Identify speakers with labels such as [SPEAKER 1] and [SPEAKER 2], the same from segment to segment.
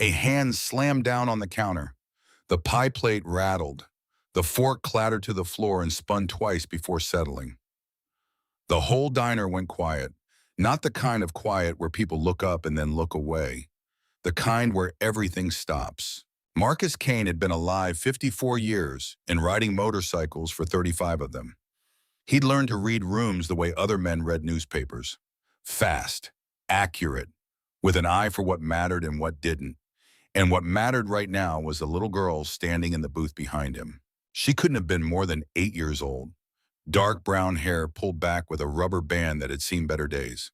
[SPEAKER 1] A hand slammed down on the counter. The pie plate rattled. The fork clattered to the floor and spun twice before settling. The whole diner went quiet. Not the kind of quiet where people look up and then look away. The kind where everything stops. Marcus Kane had been alive 54 years and riding motorcycles for 35 of them. He'd learned to read rooms the way other men read newspapers. Fast, accurate, with an eye for what mattered and what didn't. And what mattered right now was a little girl standing in the booth behind him. She couldn't have been more than 8 years old. Dark brown hair pulled back with a rubber band that had seen better days.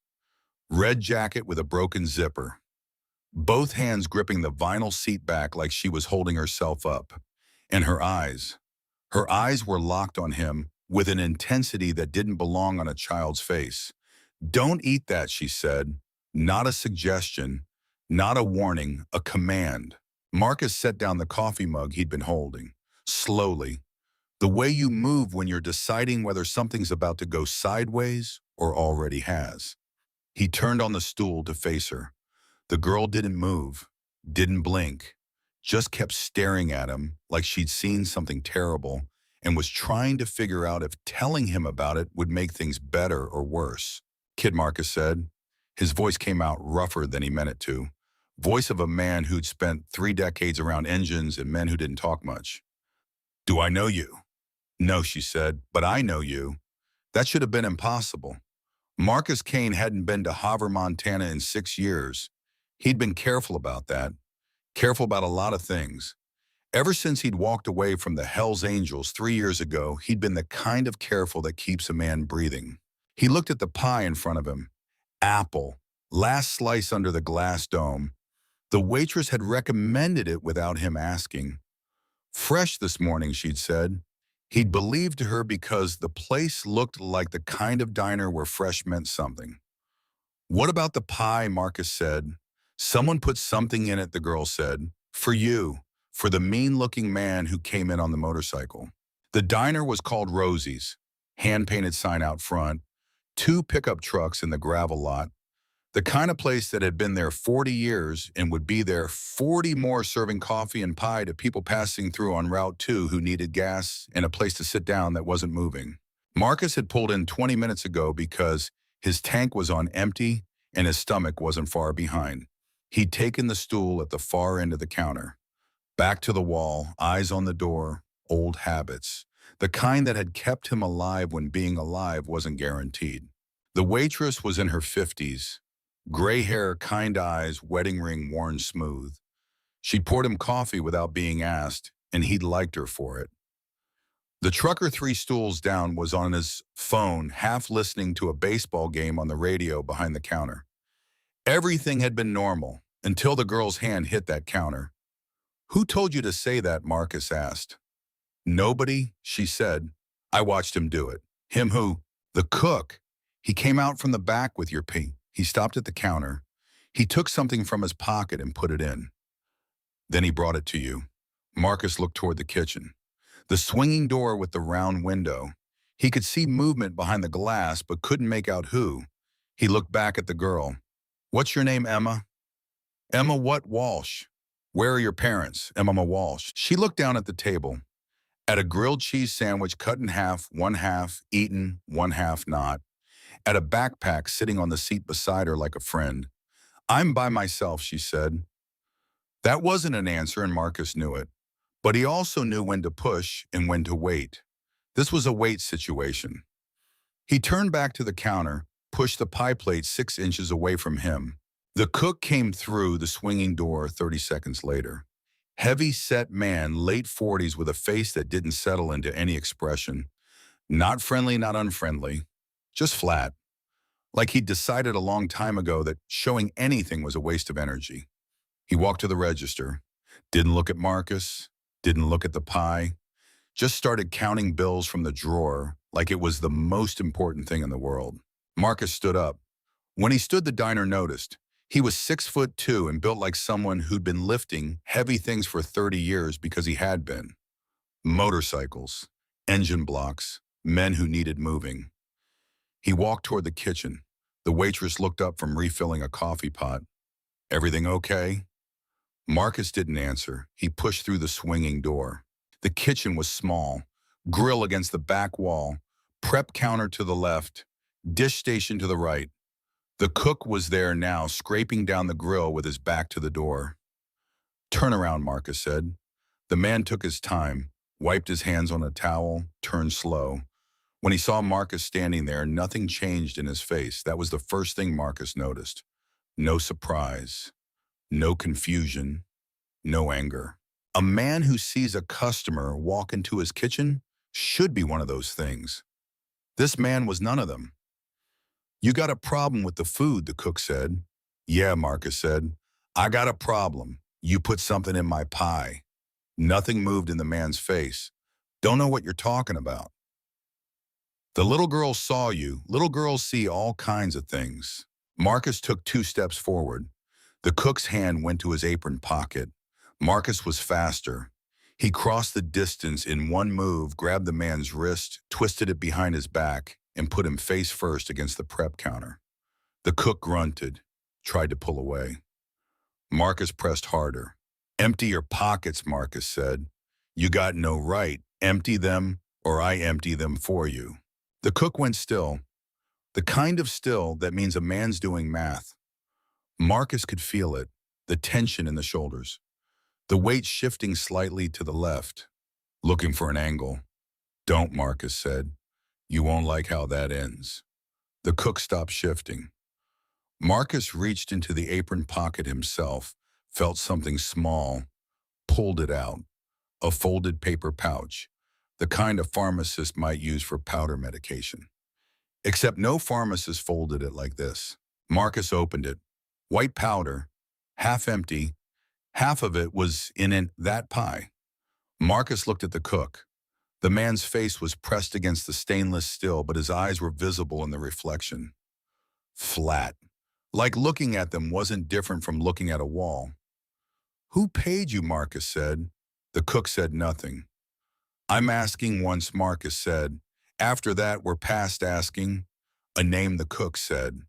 [SPEAKER 1] Red jacket with a broken zipper. Both hands gripping the vinyl seat back like she was holding herself up. And her eyes were locked on him with an intensity that didn't belong on a child's face. "Don't eat that," she said. Not a suggestion, not a warning, a command. Marcus set down the coffee mug he'd been holding. Slowly. The way you move when you're deciding whether something's about to go sideways or already has. He turned on the stool to face her. The girl didn't move, didn't blink, just kept staring at him like she'd seen something terrible and was trying to figure out if telling him about it would make things better or worse. "Kid," Marcus said. His voice came out rougher than he meant it to. Voice of a man who'd spent 3 decades around engines and men who didn't talk much. "Do I know you?" "No," she said, "but I know you." That should have been impossible. Marcus Kane hadn't been to Havre, Montana in 6 years. He'd been careful about that. Careful about a lot of things. Ever since he'd walked away from the Hells Angels 3 years ago, he'd been the kind of careful that keeps a man breathing. He looked at the pie in front of him. Apple. Last slice under the glass dome. The waitress had recommended it without him asking. Fresh this morning, she'd said. He'd believed her because the place looked like the kind of diner where fresh meant something. "What about the pie?" Marcus said. "Someone put something in it," the girl said. "For you, for the mean-looking man who came in on the motorcycle." The diner was called Rosie's. Hand-painted sign out front. 2 pickup trucks in the gravel lot. The kind of place that had been there 40 years and would be there 40 more, serving coffee and pie to people passing through on Route 2 who needed gas and a place to sit down that wasn't moving. Marcus had pulled in 20 minutes ago because his tank was on empty and his stomach wasn't far behind. He'd taken the stool at the far end of the counter. Back to the wall, eyes on the door, old habits. The kind that had kept him alive when being alive wasn't guaranteed. The waitress was in her 50s. Gray hair, kind eyes, wedding ring worn smooth. She'd poured him coffee without being asked, and he'd liked her for it. The trucker 3 stools down was on his phone, half listening to a baseball game on the radio behind the counter. Everything had been normal until the girl's hand hit that counter. "Who told you to say that?" Marcus asked. "Nobody," she said. "I watched him do it." "Him who?" "The cook. He came out from the back with your pee." He stopped at the counter. He took something from his pocket and put it in. "Then he brought it to you." Marcus looked toward the kitchen. The swinging door with the round window. He could see movement behind the glass, but couldn't make out who. He looked back at the girl. "What's your name, Emma?" "Emma what? Walsh." "Where are your parents?" "Emma Walsh." She looked down at the table. At a grilled cheese sandwich cut in half, 1 half, eaten, 1 half not. At a backpack sitting on the seat beside her like a friend. "I'm by myself," she said. That wasn't an answer, and Marcus knew it. But he also knew when to push and when to wait. This was a wait situation. He turned back to the counter, pushed the pie plate 6 inches away from him. The cook came through the swinging door 30 seconds later. Heavy-set man, late 40s, with a face that didn't settle into any expression. Not friendly, not unfriendly. Just flat. Like he'd decided a long time ago that showing anything was a waste of energy. He walked to the register. Didn't look at Marcus. Didn't look at the pie. Just started counting bills from the drawer like it was the most important thing in the world. Marcus stood up. When he stood, the diner noticed. He was 6'2" and built like someone who'd been lifting heavy things for 30 years because he had been. Motorcycles, engine blocks, men who needed moving. He walked toward the kitchen. The waitress looked up from refilling a coffee pot. "Everything okay?" Marcus didn't answer. He pushed through the swinging door. The kitchen was small, grill against the back wall, prep counter to the left, dish station to the right. The cook was there now, scraping down the grill with his back to the door. "Turn around," Marcus said. The man took his time, wiped his hands on a towel, turned slow. When he saw Marcus standing there, nothing changed in his face. That was the first thing Marcus noticed. No surprise, no confusion, no anger. A man who sees a customer walk into his kitchen should be one of those things. This man was none of them. "You got a problem with the food," the cook said. "Yeah," Marcus said. "I got a problem. You put something in my pie." Nothing moved in the man's face. "Don't know what you're talking about." "The little girl saw you. Little girls see all kinds of things." Marcus took 2 steps forward. The cook's hand went to his apron pocket. Marcus was faster. He crossed the distance in one move, grabbed the man's wrist, twisted it behind his back, and put him face first against the prep counter. The cook grunted, tried to pull away. Marcus pressed harder. "Empty your pockets," Marcus said. "You got no right. Empty them, or I empty them for you." The cook went still, the kind of still that means a man's doing math. Marcus could feel it, the tension in the shoulders, the weight shifting slightly to the left, looking for an angle. "Don't," Marcus said. "You won't like how that ends." The cook stopped shifting. Marcus reached into the apron pocket himself, felt something small, pulled it out. A folded paper pouch, the kind a pharmacist might use for powder medication. Except no pharmacist folded it like this. Marcus opened it. White powder, half empty, half of it was in that pie. Marcus looked at the cook. The man's face was pressed against the stainless steel, but his eyes were visible in the reflection. Flat. Like looking at them wasn't different from looking at a wall. "Who paid you?" Marcus said. The cook said nothing. "I'm asking once," Marcus said. "After that, we're past asking." "A name," the cook said.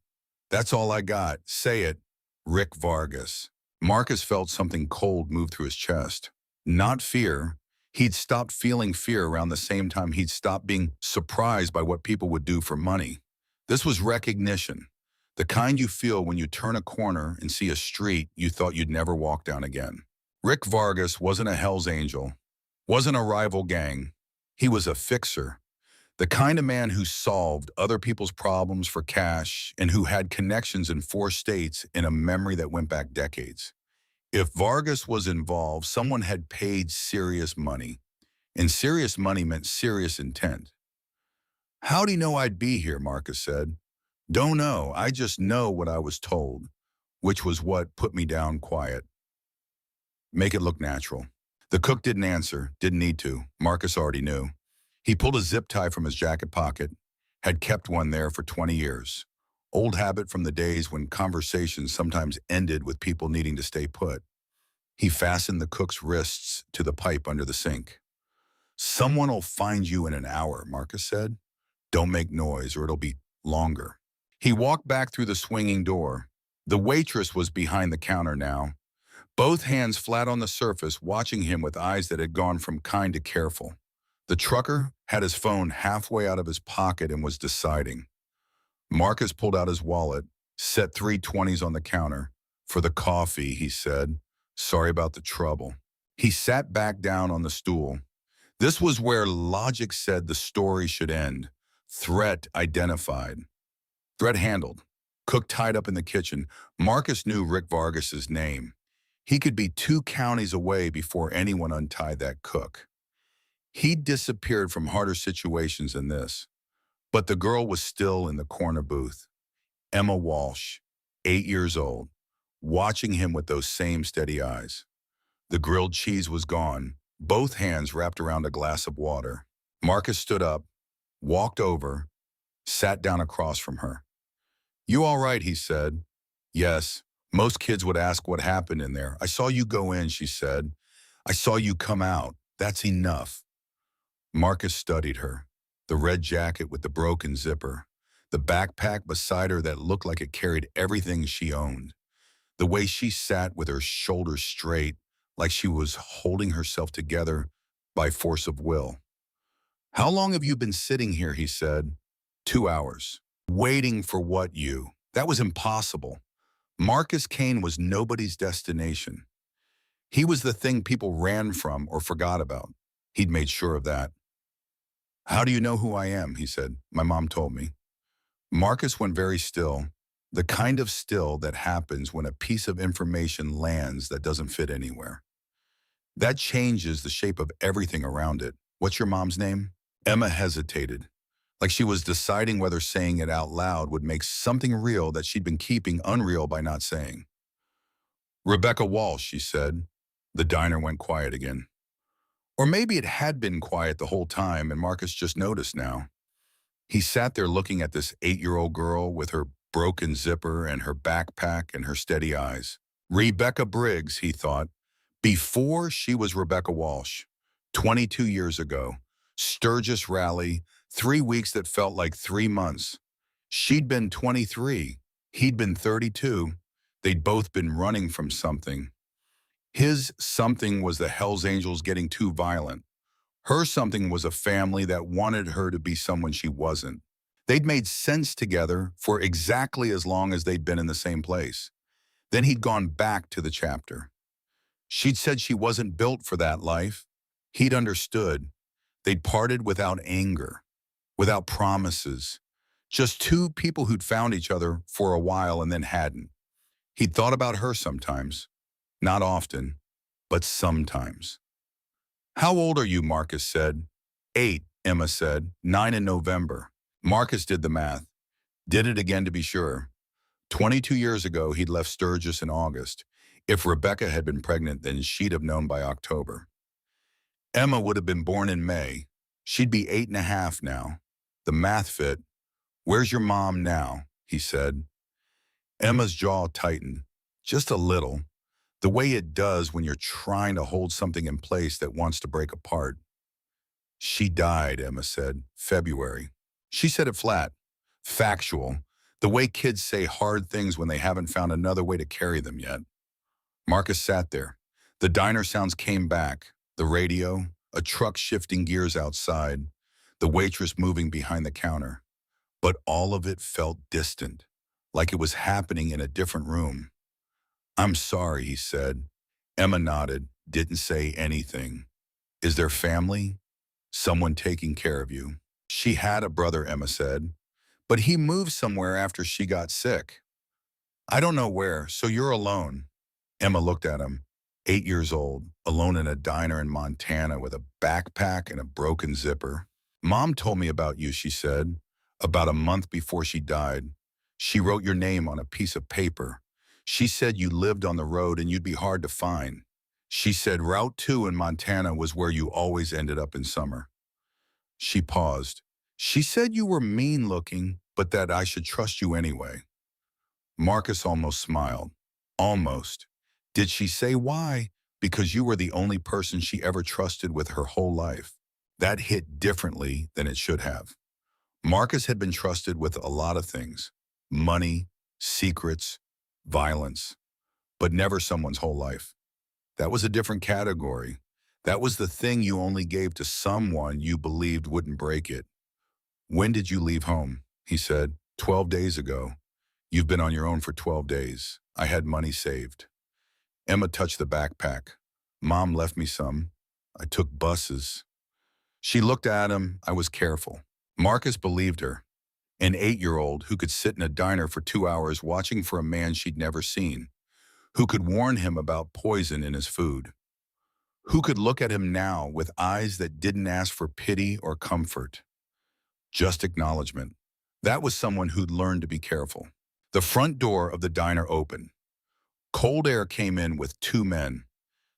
[SPEAKER 1] "That's all I got. Say it." "Rick Vargas." Marcus felt something cold move through his chest. Not fear. He'd stopped feeling fear around the same time he'd stopped being surprised by what people would do for money. This was recognition. The kind you feel when you turn a corner and see a street you thought you'd never walk down again. Rick Vargas wasn't a Hell's Angel, wasn't a rival gang. He was a fixer, the kind of man who solved other people's problems for cash and who had connections in 4 states in a memory that went back decades. If Vargas was involved, someone had paid serious money, and serious money meant serious intent. "How'd he know I'd be here?" Marcus said. "Don't know. I just know what I was told," which was what put me down quiet. "Make it look natural." The cook didn't answer, didn't need to. Marcus already knew. He pulled a zip tie from his jacket pocket, had kept one there for 20 years. Old habit from the days when conversations sometimes ended with people needing to stay put. He fastened the cook's wrists to the pipe under the sink. "Someone'll find you in an hour," Marcus said. "Don't make noise or it'll be longer." He walked back through the swinging door. The waitress was behind the counter now, both hands flat on the surface, watching him with eyes that had gone from kind to careful. The trucker had his phone halfway out of his pocket and was deciding. Marcus pulled out his wallet, set 3 20s on the counter. "For the coffee," he said. "Sorry about the trouble." He sat back down on the stool. This was where logic said the story should end. Threat identified. Threat handled. Cook tied up in the kitchen. Marcus knew Rick Vargas's name. He could be 2 counties away before anyone untied that cook. He'd disappeared from harder situations than this. But the girl was still in the corner booth. Emma Walsh, 8 years old, watching him with those same steady eyes. The grilled cheese was gone, both hands wrapped around a glass of water. Marcus stood up, walked over, sat down across from her. "You all right?" he said. "Yes." Most kids would ask what happened in there. "I saw you go in," she said. "I saw you come out. That's enough." Marcus studied her. The red jacket with the broken zipper. The backpack beside her that looked like it carried everything she owned. The way she sat with her shoulders straight, like she was holding herself together by force of will. How long have you been sitting here, he said. 2 hours. Waiting for what you? That was impossible. Marcus Kane was nobody's destination. He was the thing people ran from or forgot about. He'd made sure of that. How do you know who I am? He said. My mom told me. Marcus went very still, the kind of still that happens when a piece of information lands that doesn't fit anywhere. That changes the shape of everything around it. What's your mom's name? Emma hesitated, like she was deciding whether saying it out loud would make something real that she'd been keeping unreal by not saying. Rebecca Walsh, she said. The diner went quiet again. Or maybe it had been quiet the whole time and Marcus just noticed now. He sat there looking at this 8-year-old girl with her broken zipper and her backpack and her steady eyes. Rebecca Briggs, he thought, before she was Rebecca Walsh, 22 years ago, Sturgis Rally, 3 weeks that felt like 3 months. She'd been 23, he'd been 32. They'd both been running from something. His something was the Hells Angels getting too violent. Her something was a family that wanted her to be someone she wasn't. They'd made sense together for exactly as long as they'd been in the same place. Then he'd gone back to the chapter. She'd said she wasn't built for that life. He'd understood. They'd parted without anger, without promises. Just two people who'd found each other for a while and then hadn't. He'd thought about her sometimes. Not often, but sometimes. How old are you, Marcus said. 8, Emma said. 9 in November. Marcus did the math. Did it again to be sure. 22 years ago, he'd left Sturgis in August. If Rebecca had been pregnant, then she'd have known by October. Emma would have been born in May. She'd be 8.5 now. The math fit. Where's your mom now? He said. Emma's jaw tightened. Just a little. The way it does when you're trying to hold something in place that wants to break apart. She died, Emma said. February. She said it flat. Factual. The way kids say hard things when they haven't found another way to carry them yet. Marcus sat there. The diner sounds came back. The radio, a truck shifting gears outside, the waitress moving behind the counter. But all of it felt distant, like it was happening in a different room. I'm sorry, he said. Emma nodded, didn't say anything. Is there family? Someone taking care of you? She had a brother, Emma said, but he moved somewhere after she got sick. I don't know where, so you're alone. Emma looked at him, 8 years old, alone in a diner in Montana with a backpack and a broken zipper. Mom told me about you, she said, about a month before she died. She wrote your name on a piece of paper. She said you lived on the road and you'd be hard to find. She said Route 2 in Montana was where you always ended up in summer. She paused. She said you were mean-looking, but that I should trust you anyway. Marcus almost smiled. Almost. Did she say why? Because you were the only person she ever trusted with her whole life. That hit differently than it should have. Marcus had been trusted with a lot of things. Money, secrets, violence, but never someone's whole life. That was a different category. That was the thing you only gave to someone you believed wouldn't break it. When did you leave home? He said. 12 days ago. You've been on your own for 12 days. I had money saved. Emma touched the backpack. Mom left me some. I took buses. She looked at him. I was careful. Marcus believed her. An 8-year-old who could sit in a diner for 2 hours watching for a man she'd never seen, who could warn him about poison in his food, who could look at him now with eyes that didn't ask for pity or comfort, just acknowledgement. That was someone who'd learned to be careful. The front door of the diner opened. Cold air came in with 2 men.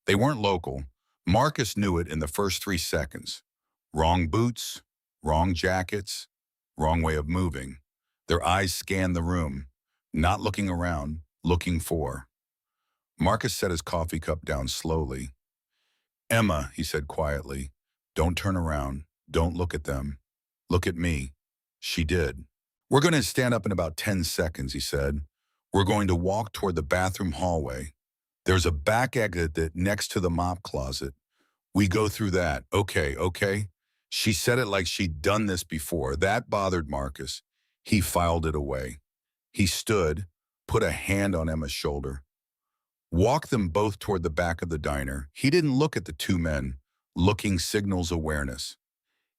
[SPEAKER 1] They weren't local. Marcus knew it in the first 3 seconds. Wrong boots, wrong jackets, wrong way of moving. Their eyes scanned the room, not looking around, looking for. Marcus set his coffee cup down slowly. Emma, he said quietly, don't turn around. Don't look at them. Look at me. She did. We're going to stand up in about 10 seconds, he said. We're going to walk toward the bathroom hallway. There's a back exit that next to the mop closet. We go through that. Okay, okay. She said it like she'd done this before. That bothered Marcus. He filed it away. He stood, put a hand on Emma's shoulder, walked them both toward the back of the diner. He didn't look at the two men, looking signals awareness.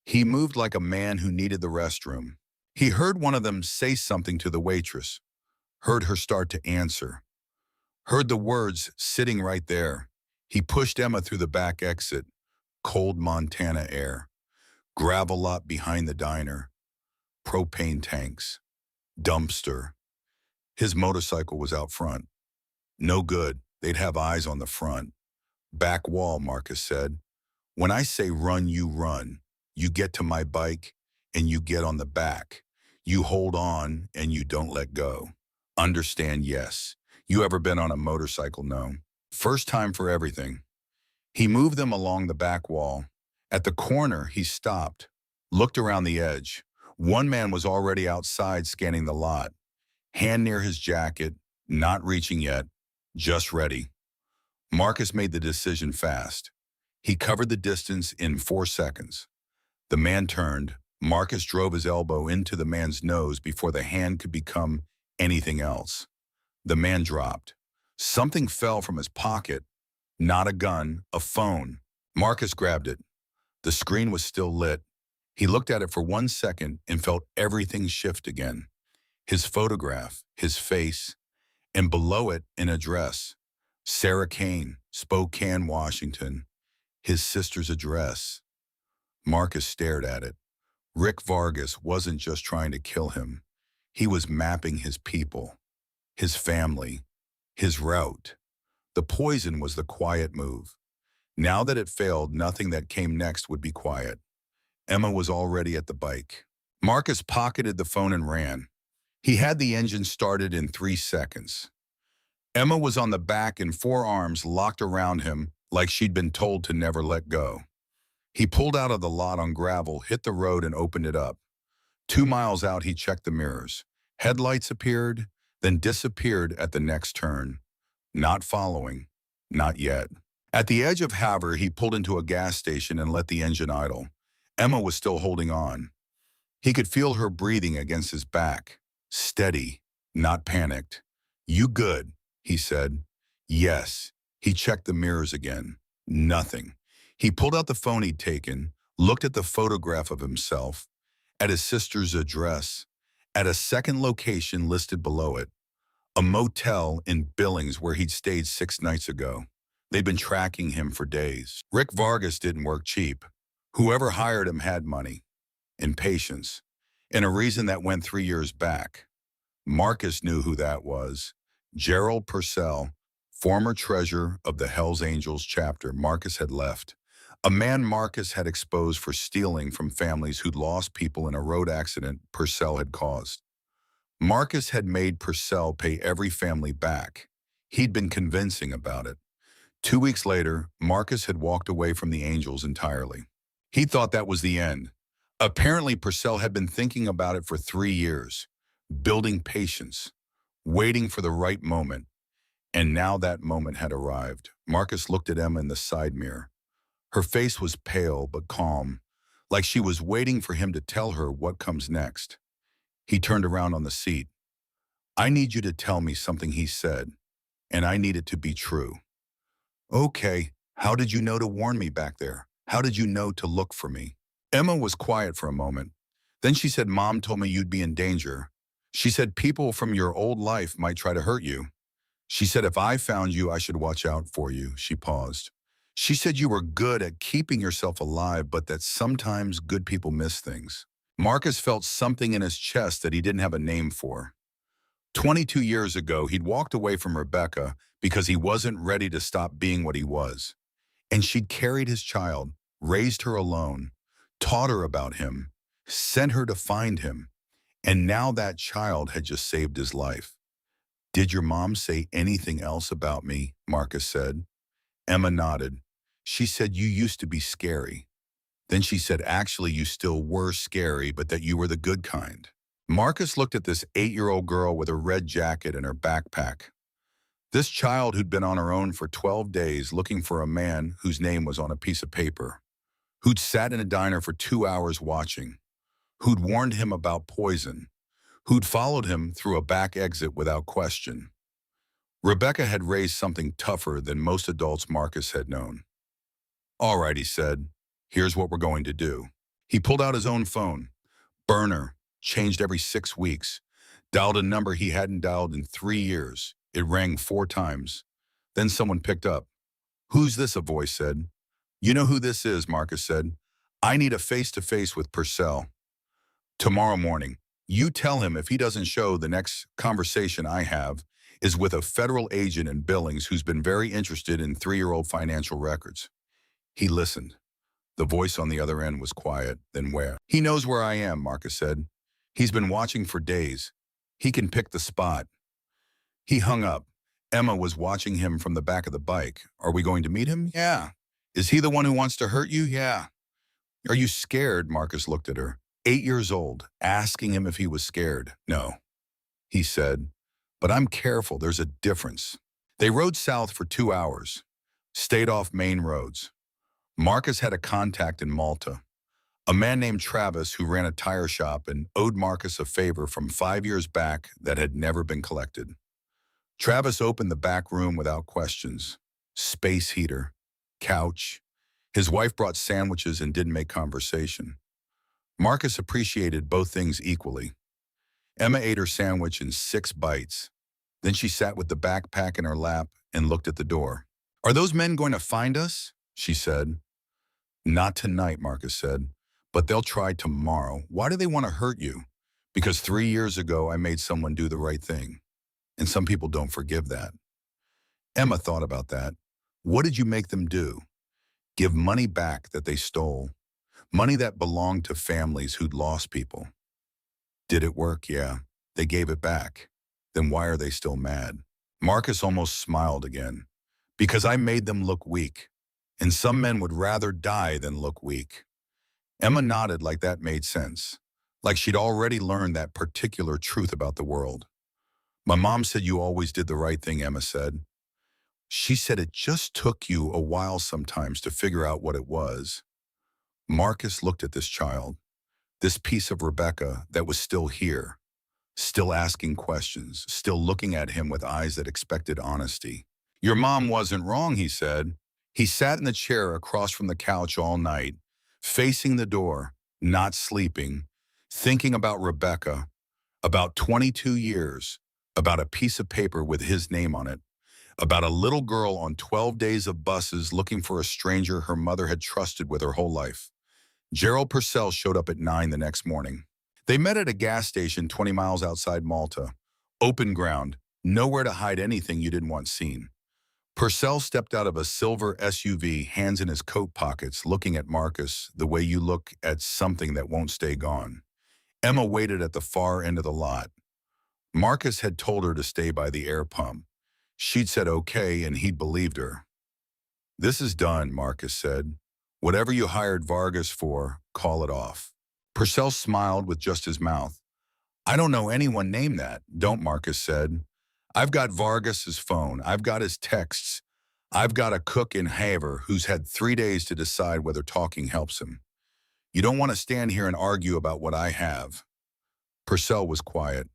[SPEAKER 1] He moved like a man who needed the restroom. He heard one of them say something to the waitress, heard her start to answer, heard the words sitting right there. He pushed Emma through the back exit, cold Montana air, gravel lot behind the diner, propane tanks, dumpster. His motorcycle was out front. No good, they'd have eyes on the front. Back wall, Marcus said. When I say run, you run. You get to my bike and you get on the back. You hold on and you don't let go. Understand, yes. You ever been on a motorcycle? No. First time for everything. He moved them along the back wall. At the corner, he stopped, looked around the edge. One man was already outside scanning the lot, hand near his jacket, not reaching yet, just ready. Marcus made the decision fast. He covered the distance in 4 seconds. The man turned. Marcus drove his elbow into the man's nose before the hand could become anything else. The man dropped. Something fell from his pocket. Not a gun, a phone. Marcus grabbed it. The screen was still lit. He looked at it for 1 second and felt everything shift again. His photograph, his face, and below it an address. Sarah Kane, Spokane, Washington. His sister's address. Marcus stared at it. Rick Vargas wasn't just trying to kill him. He was mapping his people, his family, his route. The poison was the quiet move. Now that it failed, nothing that came next would be quiet. Emma was already at the bike. Marcus pocketed the phone and ran. He had the engine started in 3 seconds. Emma was on the back and 4 arms locked around him like she'd been told to never let go. He pulled out of the lot on gravel, hit the road and opened it up. 2 miles out, he checked the mirrors. Headlights appeared, then disappeared at the next turn. Not following. Not yet. At the edge of Havre, he pulled into a gas station and let the engine idle. Emma was still holding on. He could feel her breathing against his back. Steady, not panicked. "You good?" he said. Yes. He checked the mirrors again. Nothing. He pulled out the phone he'd taken, looked at the photograph of himself, at his sister's address, at a second location listed below it, a motel in Billings where he'd stayed 6 nights ago. They'd been tracking him for days. Rick Vargas didn't work cheap. Whoever hired him had money, and patience, and a reason that went 3 years back. Marcus knew who that was. Gerald Purcell, former treasurer of the Hells Angels chapter Marcus had left. A man Marcus had exposed for stealing from families who'd lost people in a road accident Purcell had caused. Marcus had made Purcell pay every family back. He'd been convincing about it. 2 weeks later, Marcus had walked away from the Angels entirely. He thought that was the end. Apparently, Purcell had been thinking about it for 3 years, building patience, waiting for the right moment. And now that moment had arrived. Marcus looked at Emma in the side mirror. Her face was pale but calm, like she was waiting for him to tell her what comes next. He turned around on the seat. "I need you to tell me something," he said, "and I need it to be true." "Okay, how did you know to warn me back there? How did you know to look for me?" Emma was quiet for a moment. Then she said, "Mom told me you'd be in danger. She said people from your old life might try to hurt you. She said if I found you, I should watch out for you." She paused. "She said you were good at keeping yourself alive, but that sometimes good people miss things." Marcus felt something in his chest that he didn't have a name for. 22 years ago, he'd walked away from Rebecca because he wasn't ready to stop being what he was. And she'd carried his child, raised her alone, taught her about him, sent her to find him. And now that child had just saved his life. "Did your mom say anything else about me?" Marcus said. Emma nodded. "She said you used to be scary. Then she said actually you still were scary, but that you were the good kind." Marcus looked at this 8-year-old girl with a red jacket and her backpack. This child who'd been on her own for 12 days looking for a man whose name was on a piece of paper, who'd sat in a diner for 2 hours watching, who'd warned him about poison, who'd followed him through a back exit without question. Rebecca had raised something tougher than most adults Marcus had known. "All right," he said, "here's what we're going to do." He pulled out his own phone. Burner, changed every 6 weeks. Dialed a number he hadn't dialed in 3 years. It rang 4 times. Then someone picked up. "Who's this?" a voice said. "You know who this is," Marcus said. "I need a face-to-face with Purcell. Tomorrow morning. You tell him if he doesn't show, the next conversation I have is with a federal agent in Billings who's been very interested in 3-year-old financial records." He listened. The voice on the other end was quiet. "Then where?" "He knows where I am," Marcus said. "He's been watching for days. He can pick the spot." He hung up. Emma was watching him from the back of the bike. "Are we going to meet him?" "Yeah." "Is he the one who wants to hurt you?" "Yeah." "Are you scared?" Marcus looked at her. 8 years old, asking him if he was scared. "No," he said. "But I'm careful. There's a difference." They rode south for 2 hours. Stayed off main roads. Marcus had a contact in Malta. A man named Travis who ran a tire shop and owed Marcus a favor from 5 years back that had never been collected. Travis opened the back room without questions. Space heater. Couch. His wife brought sandwiches and didn't make conversation. Marcus appreciated both things equally. Emma ate her sandwich in 6 bites. Then she sat with the backpack in her lap and looked at the door. "Are those men going to find us?" she said. "Not tonight," Marcus said. "But they'll try tomorrow. Why do they want to hurt you?" "Because 3 years ago I made someone do the right thing. And some people don't forgive that." Emma thought about that. "What did you make them do?" "Give money back that they stole. Money that belonged to families who'd lost people." "Did it work?" "Yeah. They gave it back." "Then why are they still mad?" Marcus almost smiled again. "Because I made them look weak. And some men would rather die than look weak." Emma nodded like that made sense. Like she'd already learned that particular truth about the world. "My mom said you always did the right thing," Emma said. "She said it just took you a while sometimes to figure out what it was." Marcus looked at this child, this piece of Rebecca that was still here, still asking questions, still looking at him with eyes that expected honesty. "Your mom wasn't wrong," he said. He sat in the chair across from the couch all night, facing the door, not sleeping, thinking about Rebecca, about 22 years, about a piece of paper with his name on it, about a little girl on 12 days of buses looking for a stranger her mother had trusted with her whole life. Gerald Purcell showed up at 9 the next morning. They met at a gas station 20 miles outside Malta. Open ground, nowhere to hide anything you didn't want seen. Purcell stepped out of a silver SUV, hands in his coat pockets, looking at Marcus the way you look at something that won't stay gone. Emma waited at the far end of the lot. Marcus had told her to stay by the air pump. She'd said okay, and he'd believed her. "This is done," Marcus said. "Whatever you hired Vargas for, call it off." Purcell smiled with just his mouth. "I don't know anyone named that." "Don't," Marcus said. "I've got Vargas's phone. I've got his texts. I've got a cook in Haver who's had 3 days to decide whether talking helps him. You don't want to stand here and argue about what I have." Purcell was quiet.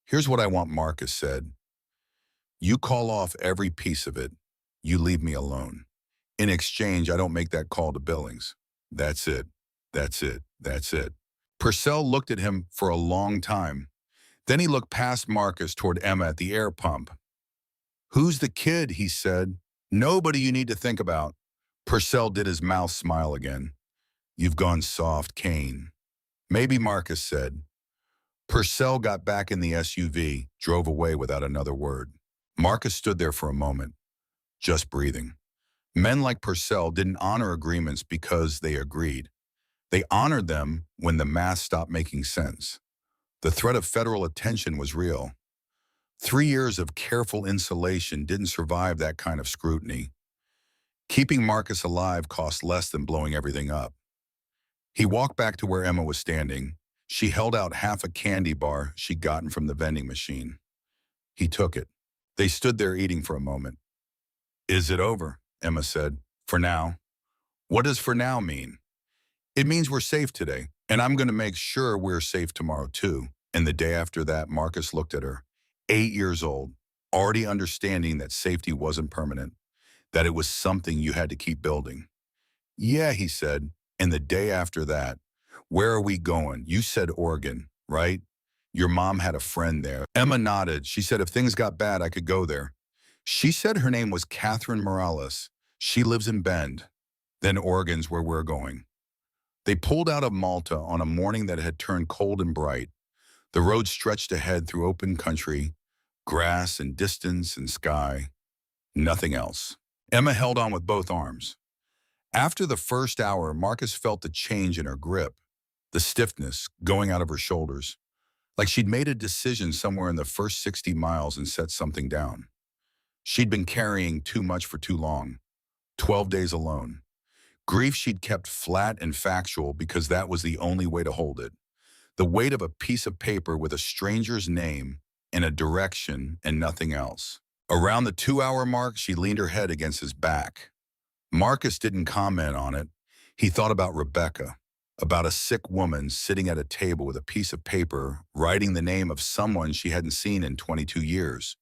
[SPEAKER 1] "Here's what I want," Marcus said. "You call off every piece of it. You leave me alone. In exchange, I don't make that call to Billings. That's it. That's it. That's it." Purcell looked at him for a long time. Then he looked past Marcus toward Emma at the air pump. "Who's the kid?" he said. "Nobody you need to think about." Purcell did his mouth smile again. "You've gone soft, Kane." "Maybe," Marcus said. Purcell got back in the SUV, drove away without another word. Marcus stood there for a moment, just breathing. Men like Purcell didn't honor agreements because they agreed. They honored them when the math stopped making sense. The threat of federal attention was real. 3 years of careful insulation didn't survive that kind of scrutiny. Keeping Marcus alive cost less than blowing everything up. He walked back to where Emma was standing. She held out half a candy bar she'd gotten from the vending machine. He took it. They stood there eating for a moment. Is it over? Emma said. For now. What does for now mean? It means we're safe today, and I'm going to make sure we're safe tomorrow too. And the day after that, Marcus looked at her, 8 years old, already understanding that safety wasn't permanent, that it was something you had to keep building. Yeah, he said. And the day after that, where are we going? You said Oregon, right? Your mom had a friend there. Emma nodded. She said if things got bad, I could go there. She said her name was Catherine Morales. She lives in Bend. Then Oregon's where we're going. They pulled out of Malta on a morning that had turned cold and bright. The road stretched ahead through open country, grass and distance and sky. Nothing else. Emma held on with both arms. After the first hour, Marcus felt the change in her grip, the stiffness going out of her shoulders, like she'd made a decision somewhere in the first 60 miles and set something down. She'd been carrying too much for too long, 12 days alone. Grief she'd kept flat and factual because that was the only way to hold it. The weight of a piece of paper with a stranger's name and a direction and nothing else. Around the 2-hour mark, she leaned her head against his back. Marcus didn't comment on it. He thought about Rebecca, about a sick woman sitting at a table with a piece of paper writing the name of someone she hadn't seen in 22 years.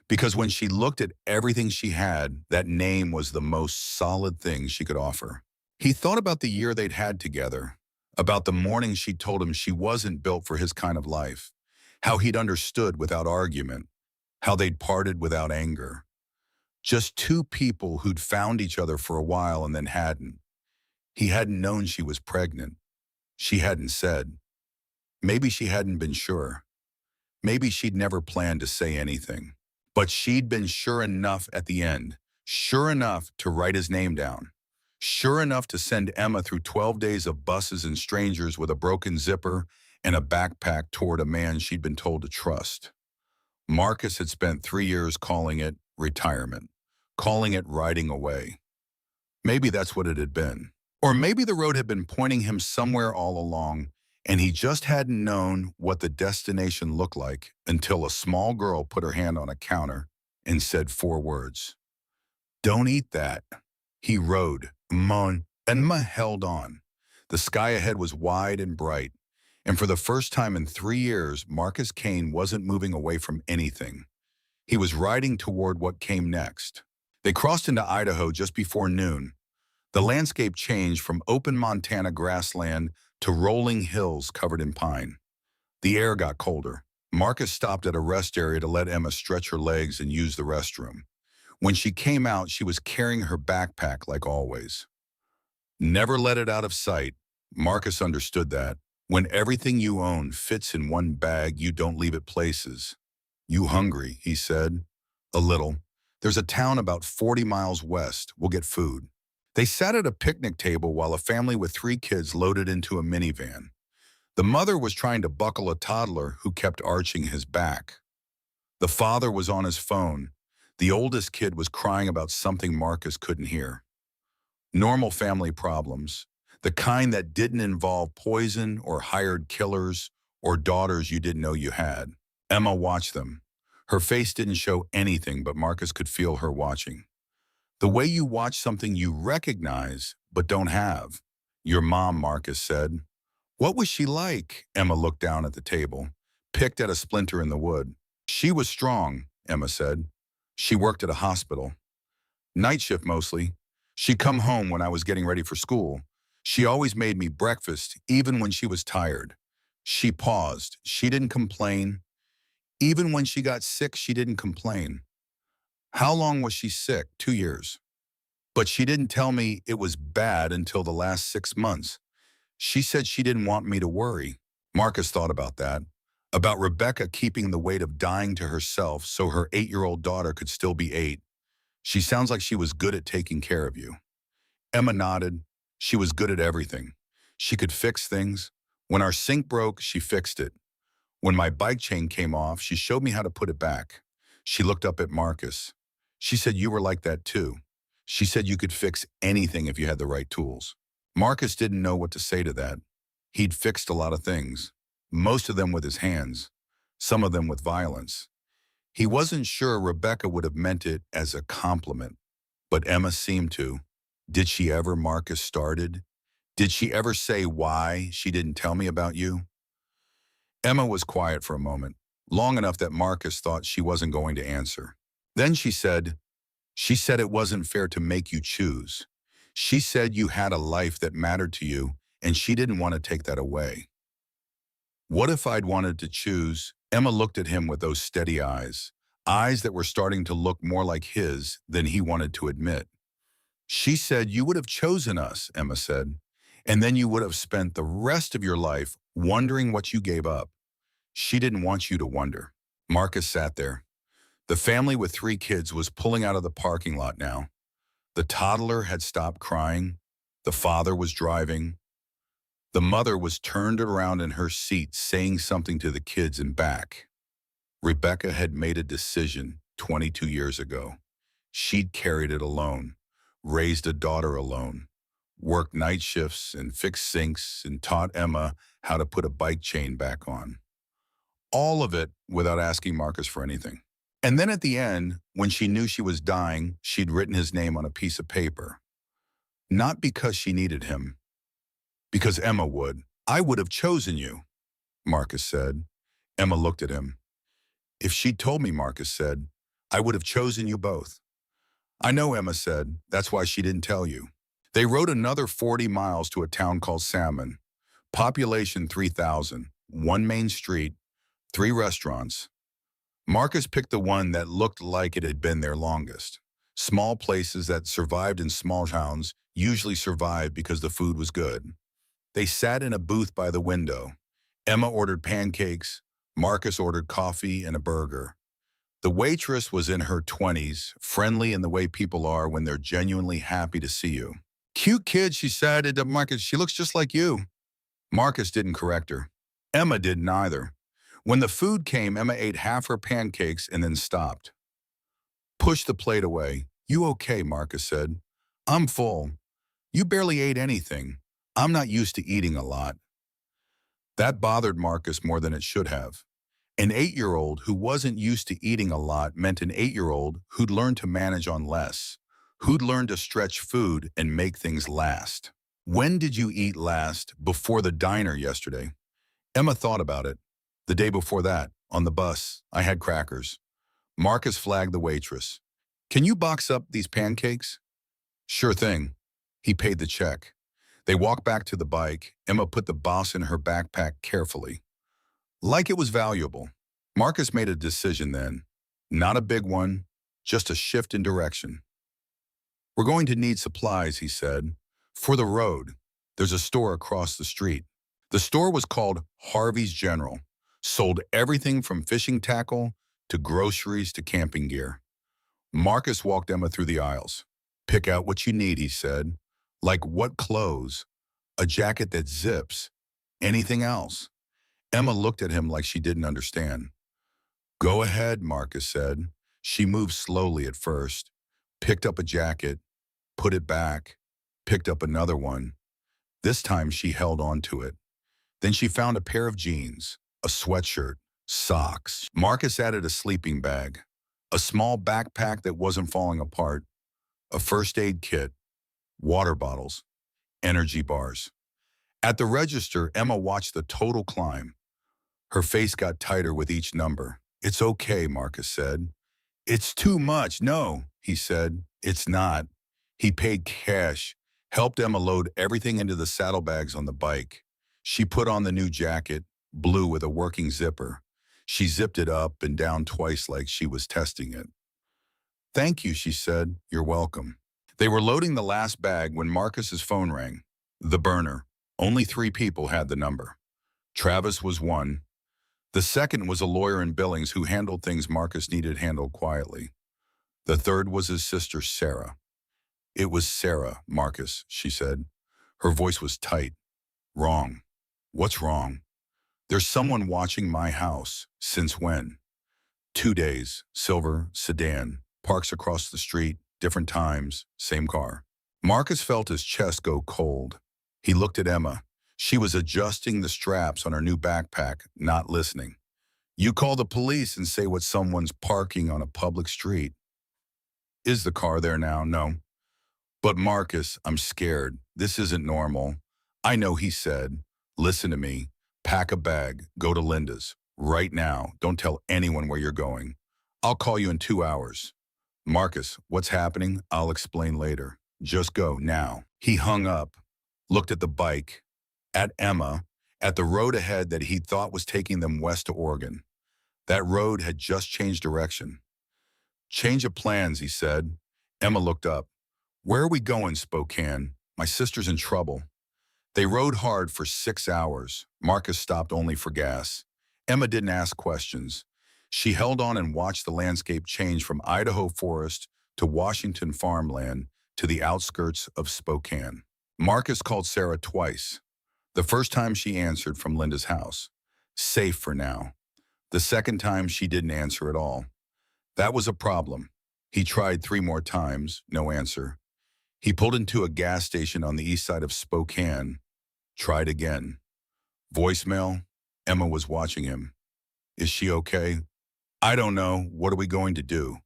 [SPEAKER 1] Because when she looked at everything she had, that name was the most solid thing she could offer. He thought about the year they'd had together, about the morning she told him she wasn't built for his kind of life, how he'd understood without argument, how they'd parted without anger. Just two people who'd found each other for a while and then hadn't. He hadn't known she was pregnant. She hadn't said. Maybe she hadn't been sure. Maybe she'd never planned to say anything. But she'd been sure enough at the end, sure enough to write his name down, sure enough to send Emma through 12 days of buses and strangers with a broken zipper and a backpack toward a man she'd been told to trust. Marcus had spent 3 years calling it retirement, calling it riding away. Maybe that's what it had been. Or maybe the road had been pointing him somewhere all along, and he just hadn't known what the destination looked like until a small girl put her hand on a counter and said 4 words. Don't eat that. He rode, moaned, and Emma held on. The sky ahead was wide and bright, and for the first time in 3 years, Marcus Kane wasn't moving away from anything. He was riding toward what came next. They crossed into Idaho just before noon. The landscape changed from open Montana grassland to rolling hills covered in pine. The air got colder. Marcus stopped at a rest area to let Emma stretch her legs and use the restroom. When she came out, she was carrying her backpack like always. Never let it out of sight. Marcus understood that. When everything you own fits in one bag, you don't leave it places. You hungry, he said. A little. There's a town about 40 miles west. We'll get food. They sat at a picnic table while a family with 3 kids loaded into a minivan. The mother was trying to buckle a toddler who kept arching his back. The father was on his phone. The oldest kid was crying about something Marcus couldn't hear. Normal family problems, the kind that didn't involve poison or hired killers or daughters you didn't know you had. Emma watched them. Her face didn't show anything, but Marcus could feel her watching. The way you watch something you recognize but don't have. Your mom, Marcus said. What was she like? Emma looked down at the table, picked at a splinter in the wood. She was strong, Emma said. She worked at a hospital. Night shift mostly. She'd come home when I was getting ready for school. She always made me breakfast, even when she was tired. She paused. She didn't complain. Even when she got sick, she didn't complain. How long was she sick? 2 years. But she didn't tell me it was bad until the last 6 months. She said she didn't want me to worry. Marcus thought about that. About Rebecca keeping the weight of dying to herself so her 8-year-old daughter could still be 8. She sounds like she was good at taking care of you. Emma nodded. She was good at everything. She could fix things. When our sink broke, she fixed it. When my bike chain came off, she showed me how to put it back. She looked up at Marcus. She said you were like that too. She said you could fix anything if you had the right tools. Marcus didn't know what to say to that. He'd fixed a lot of things. most of them with his hands, some of them with violence. He wasn't sure Rebecca would have meant it as a compliment, but Emma seemed to. Did she ever, Marcus started? Did she ever say why she didn't tell me about you? Emma was quiet for a moment, long enough that Marcus thought she wasn't going to answer. Then she said it wasn't fair to make you choose. She said you had a life that mattered to you, and she didn't want to take that away. What if I'd wanted to choose? Emma looked at him with those steady eyes that were starting to look more like his than he wanted to admit. She said you would have chosen us, Emma said, and then you would have spent the rest of your life wondering what you gave up. She didn't want you to wonder. Marcus sat there. The family with 3 kids was pulling out of the parking lot now. The toddler had stopped crying. The father was driving. The mother was turned around in her seat saying something to the kids in back. Rebecca had made a decision 22 years ago. She'd carried it alone, raised a daughter alone, worked night shifts and fixed sinks and taught Emma how to put a bike chain back on. All of it without asking Marcus for anything. And then at the end, when she knew she was dying, she'd written his name on a piece of paper. Not because she needed him, because Emma would. I would have chosen you, Marcus said. Emma looked at him. If she'd told me, Marcus said, I would have chosen you both. I know, Emma said. That's why she didn't tell you. They rode another 40 miles to a town called Salmon. Population 3,000, 1 main street, 3 restaurants. Marcus picked the one that looked like it had been there longest. Small places that survived in small towns usually survived because the food was good. They sat in a booth by the window. Emma ordered pancakes. Marcus ordered coffee and a burger. The waitress was in her 20s, friendly in the way people are when they're genuinely happy to see you. Cute kid, she said to Marcus. She looks just like you. Marcus didn't correct her. Emma didn't either. When the food came, Emma ate half her pancakes and then stopped. Push the plate away. You okay, Marcus said. I'm full. You barely ate anything. I'm not used to eating a lot. That bothered Marcus more than it should have. An 8-year-old who wasn't used to eating a lot meant an 8-year-old who'd learned to manage on less, who'd learned to stretch food and make things last. When did you eat last? Before the diner yesterday. Emma thought about it. The day before that, on the bus, I had crackers. Marcus flagged the waitress. Can you box up these pancakes? Sure thing. He paid the check. They walked back to the bike. Emma put the box in her backpack carefully. Like it was valuable. Marcus made a decision then. Not a big one, just a shift in direction. We're going to need supplies, he said. For the road. There's a store across the street. The store was called Harvey's General. Sold everything from fishing tackle to groceries to camping gear. Marcus walked Emma through the aisles. Pick out what you need, he said. Like what clothes? A jacket that zips. Anything else? Emma looked at him like she didn't understand. Go ahead, Marcus said. She moved slowly at first, picked up a jacket, put it back, picked up another one. This time she held on to it. Then she found a pair of jeans, a sweatshirt, socks. Marcus added a sleeping bag, a small backpack that wasn't falling apart, a first aid kit, water bottles, energy bars. At the register, Emma watched the total climb. Her face got tighter with each number. It's okay, Marcus said. It's too much. No, he said. It's not. He paid cash, helped Emma load everything into the saddlebags on the bike. She put on the new jacket, blue with a working zipper. She zipped it up and down twice like she was testing it. Thank you, she said. You're welcome. They were loading the last bag when Marcus's phone rang. The burner. Only 3 people had the number. Travis was one. The second was a lawyer in Billings who handled things Marcus needed handled quietly. The third was his sister, Sarah. It was Sarah, Marcus, she said. Her voice was tight. Wrong. What's wrong? There's someone watching my house. Since when? 2 days. Silver, sedan. Parks across the street. Different times. Same car. Marcus felt his chest go cold. He looked at Emma. She was adjusting the straps on her new backpack, not listening. You call the police and say what someone's parking on a public street. Is the car there now? No. But Marcus, I'm scared. This isn't normal. I know, he said. Listen to me. Pack a bag. Go to Linda's. Right now. Don't tell anyone where you're going. I'll call you in 2 hours. Marcus, what's happening? I'll explain later. Just go now. He hung up, looked at the bike, at Emma, at the road ahead that he thought was taking them west to Oregon. That road had just changed direction. Change of plans, he said. Emma looked up. Where are we going, Spokane? My sister's in trouble. They rode hard for 6 hours. Marcus stopped only for gas. Emma didn't ask questions. She held on and watched the landscape change from Idaho forest to Washington farmland to the outskirts of Spokane. Marcus called Sarah twice. The first time she answered from Linda's house. Safe for now. The second time she didn't answer at all. That was a problem. He tried 3 more times, no answer. He pulled into a gas station on the east side of Spokane. Tried again. Voicemail. Emma was watching him. Is she okay? I don't know. What are we going to do?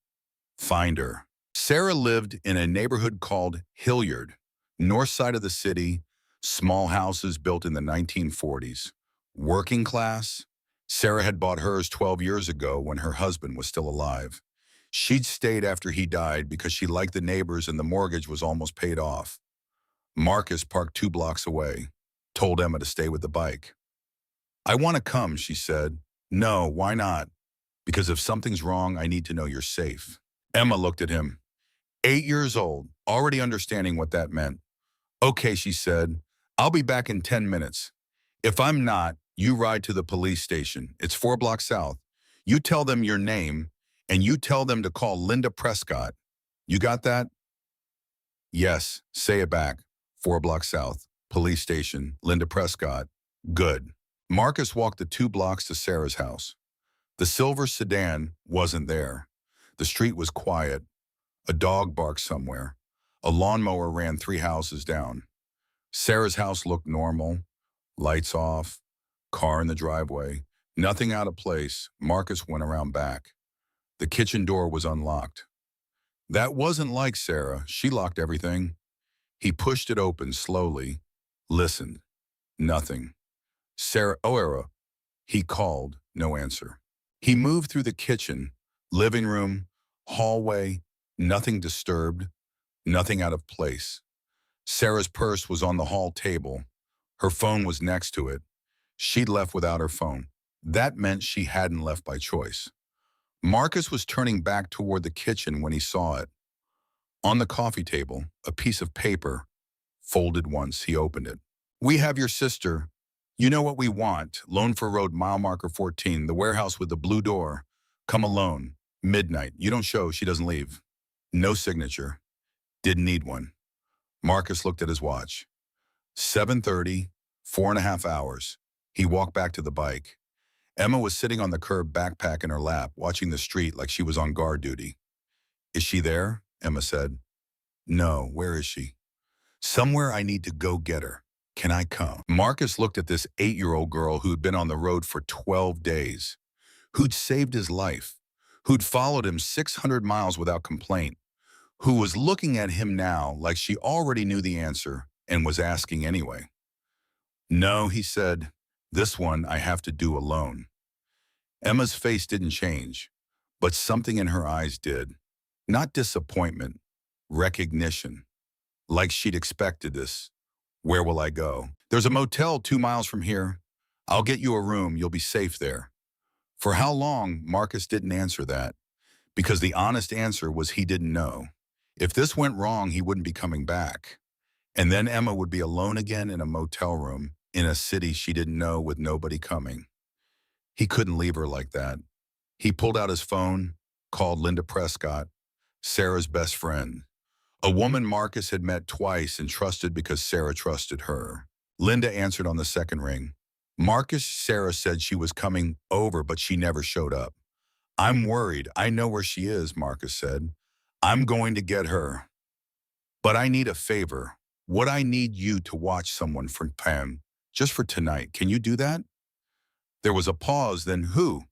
[SPEAKER 1] Find her. Sarah lived in a neighborhood called Hilliard, north side of the city, small houses built in the 1940s. Working class? Sarah had bought hers 12 years ago when her husband was still alive. She'd stayed after he died because she liked the neighbors and the mortgage was almost paid off. Marcus parked 2 blocks away, told Emma to stay with the bike. I want to come, she said. No, why not? Because if something's wrong, I need to know you're safe. Emma looked at him. 8 years old, already understanding what that meant. Okay, she said. I'll be back in 10 minutes. If I'm not, you ride to the police station. It's 4 blocks south. You tell them your name, and you tell them to call Linda Prescott. You got that? Yes, say it back. 4 blocks south. Police station, Linda Prescott. Good. Marcus walked the 2 blocks to Sarah's house. The silver sedan wasn't there. The street was quiet. A dog barked somewhere. A lawnmower ran 3 houses down. Sarah's house looked normal. Lights off. Car in the driveway. Nothing out of place. Marcus went around back. The kitchen door was unlocked. That wasn't like Sarah. She locked everything. He pushed it open slowly. Listened. Nothing. Sarah O'Hara. He called. No answer. He moved through the kitchen, living room, hallway, nothing disturbed, nothing out of place. Sarah's purse was on the hall table. Her phone was next to it. She'd left without her phone. That meant she hadn't left by choice. Marcus was turning back toward the kitchen when he saw it. On the coffee table, a piece of paper, folded once. He opened it. We have your sister. You know what we want. Loan for Road, mile marker 14, the warehouse with the blue door. Come alone. Midnight. You don't show, she doesn't leave. No signature. Didn't need one. Marcus looked at his watch. 7:30, 4.5 hours. He walked back to the bike. Emma was sitting on the curb, backpack in her lap, watching the street like she was on guard duty. Is she there? Emma said. No, where is she? Somewhere. I need to go get her. Can I come? Marcus looked at this 8-year-old girl who'd been on the road for 12 days, who'd saved his life, who'd followed him 600 miles without complaint, who was looking at him now like she already knew the answer and was asking anyway. No, he said, this one I have to do alone. Emma's face didn't change, but something in her eyes did. Not disappointment, recognition, like she'd expected this. Where will I go? There's a motel 2 miles from here. I'll get you a room. You'll be safe there. For how long? Marcus didn't answer that, because the honest answer was he didn't know. If this went wrong, he wouldn't be coming back. And then Emma would be alone again in a motel room in a city she didn't know with nobody coming. He couldn't leave her like that. He pulled out his phone, called Linda Prescott, Sarah's best friend. A woman Marcus had met twice and trusted because Sarah trusted her. Linda answered on the second ring. Marcus, Sarah said she was coming over, but she never showed up. I'm worried. I know where she is, Marcus said. I'm going to get her. But I need a favor. Would I need you to watch someone for Pam? Just for tonight. Can you do that? There was a pause, then who?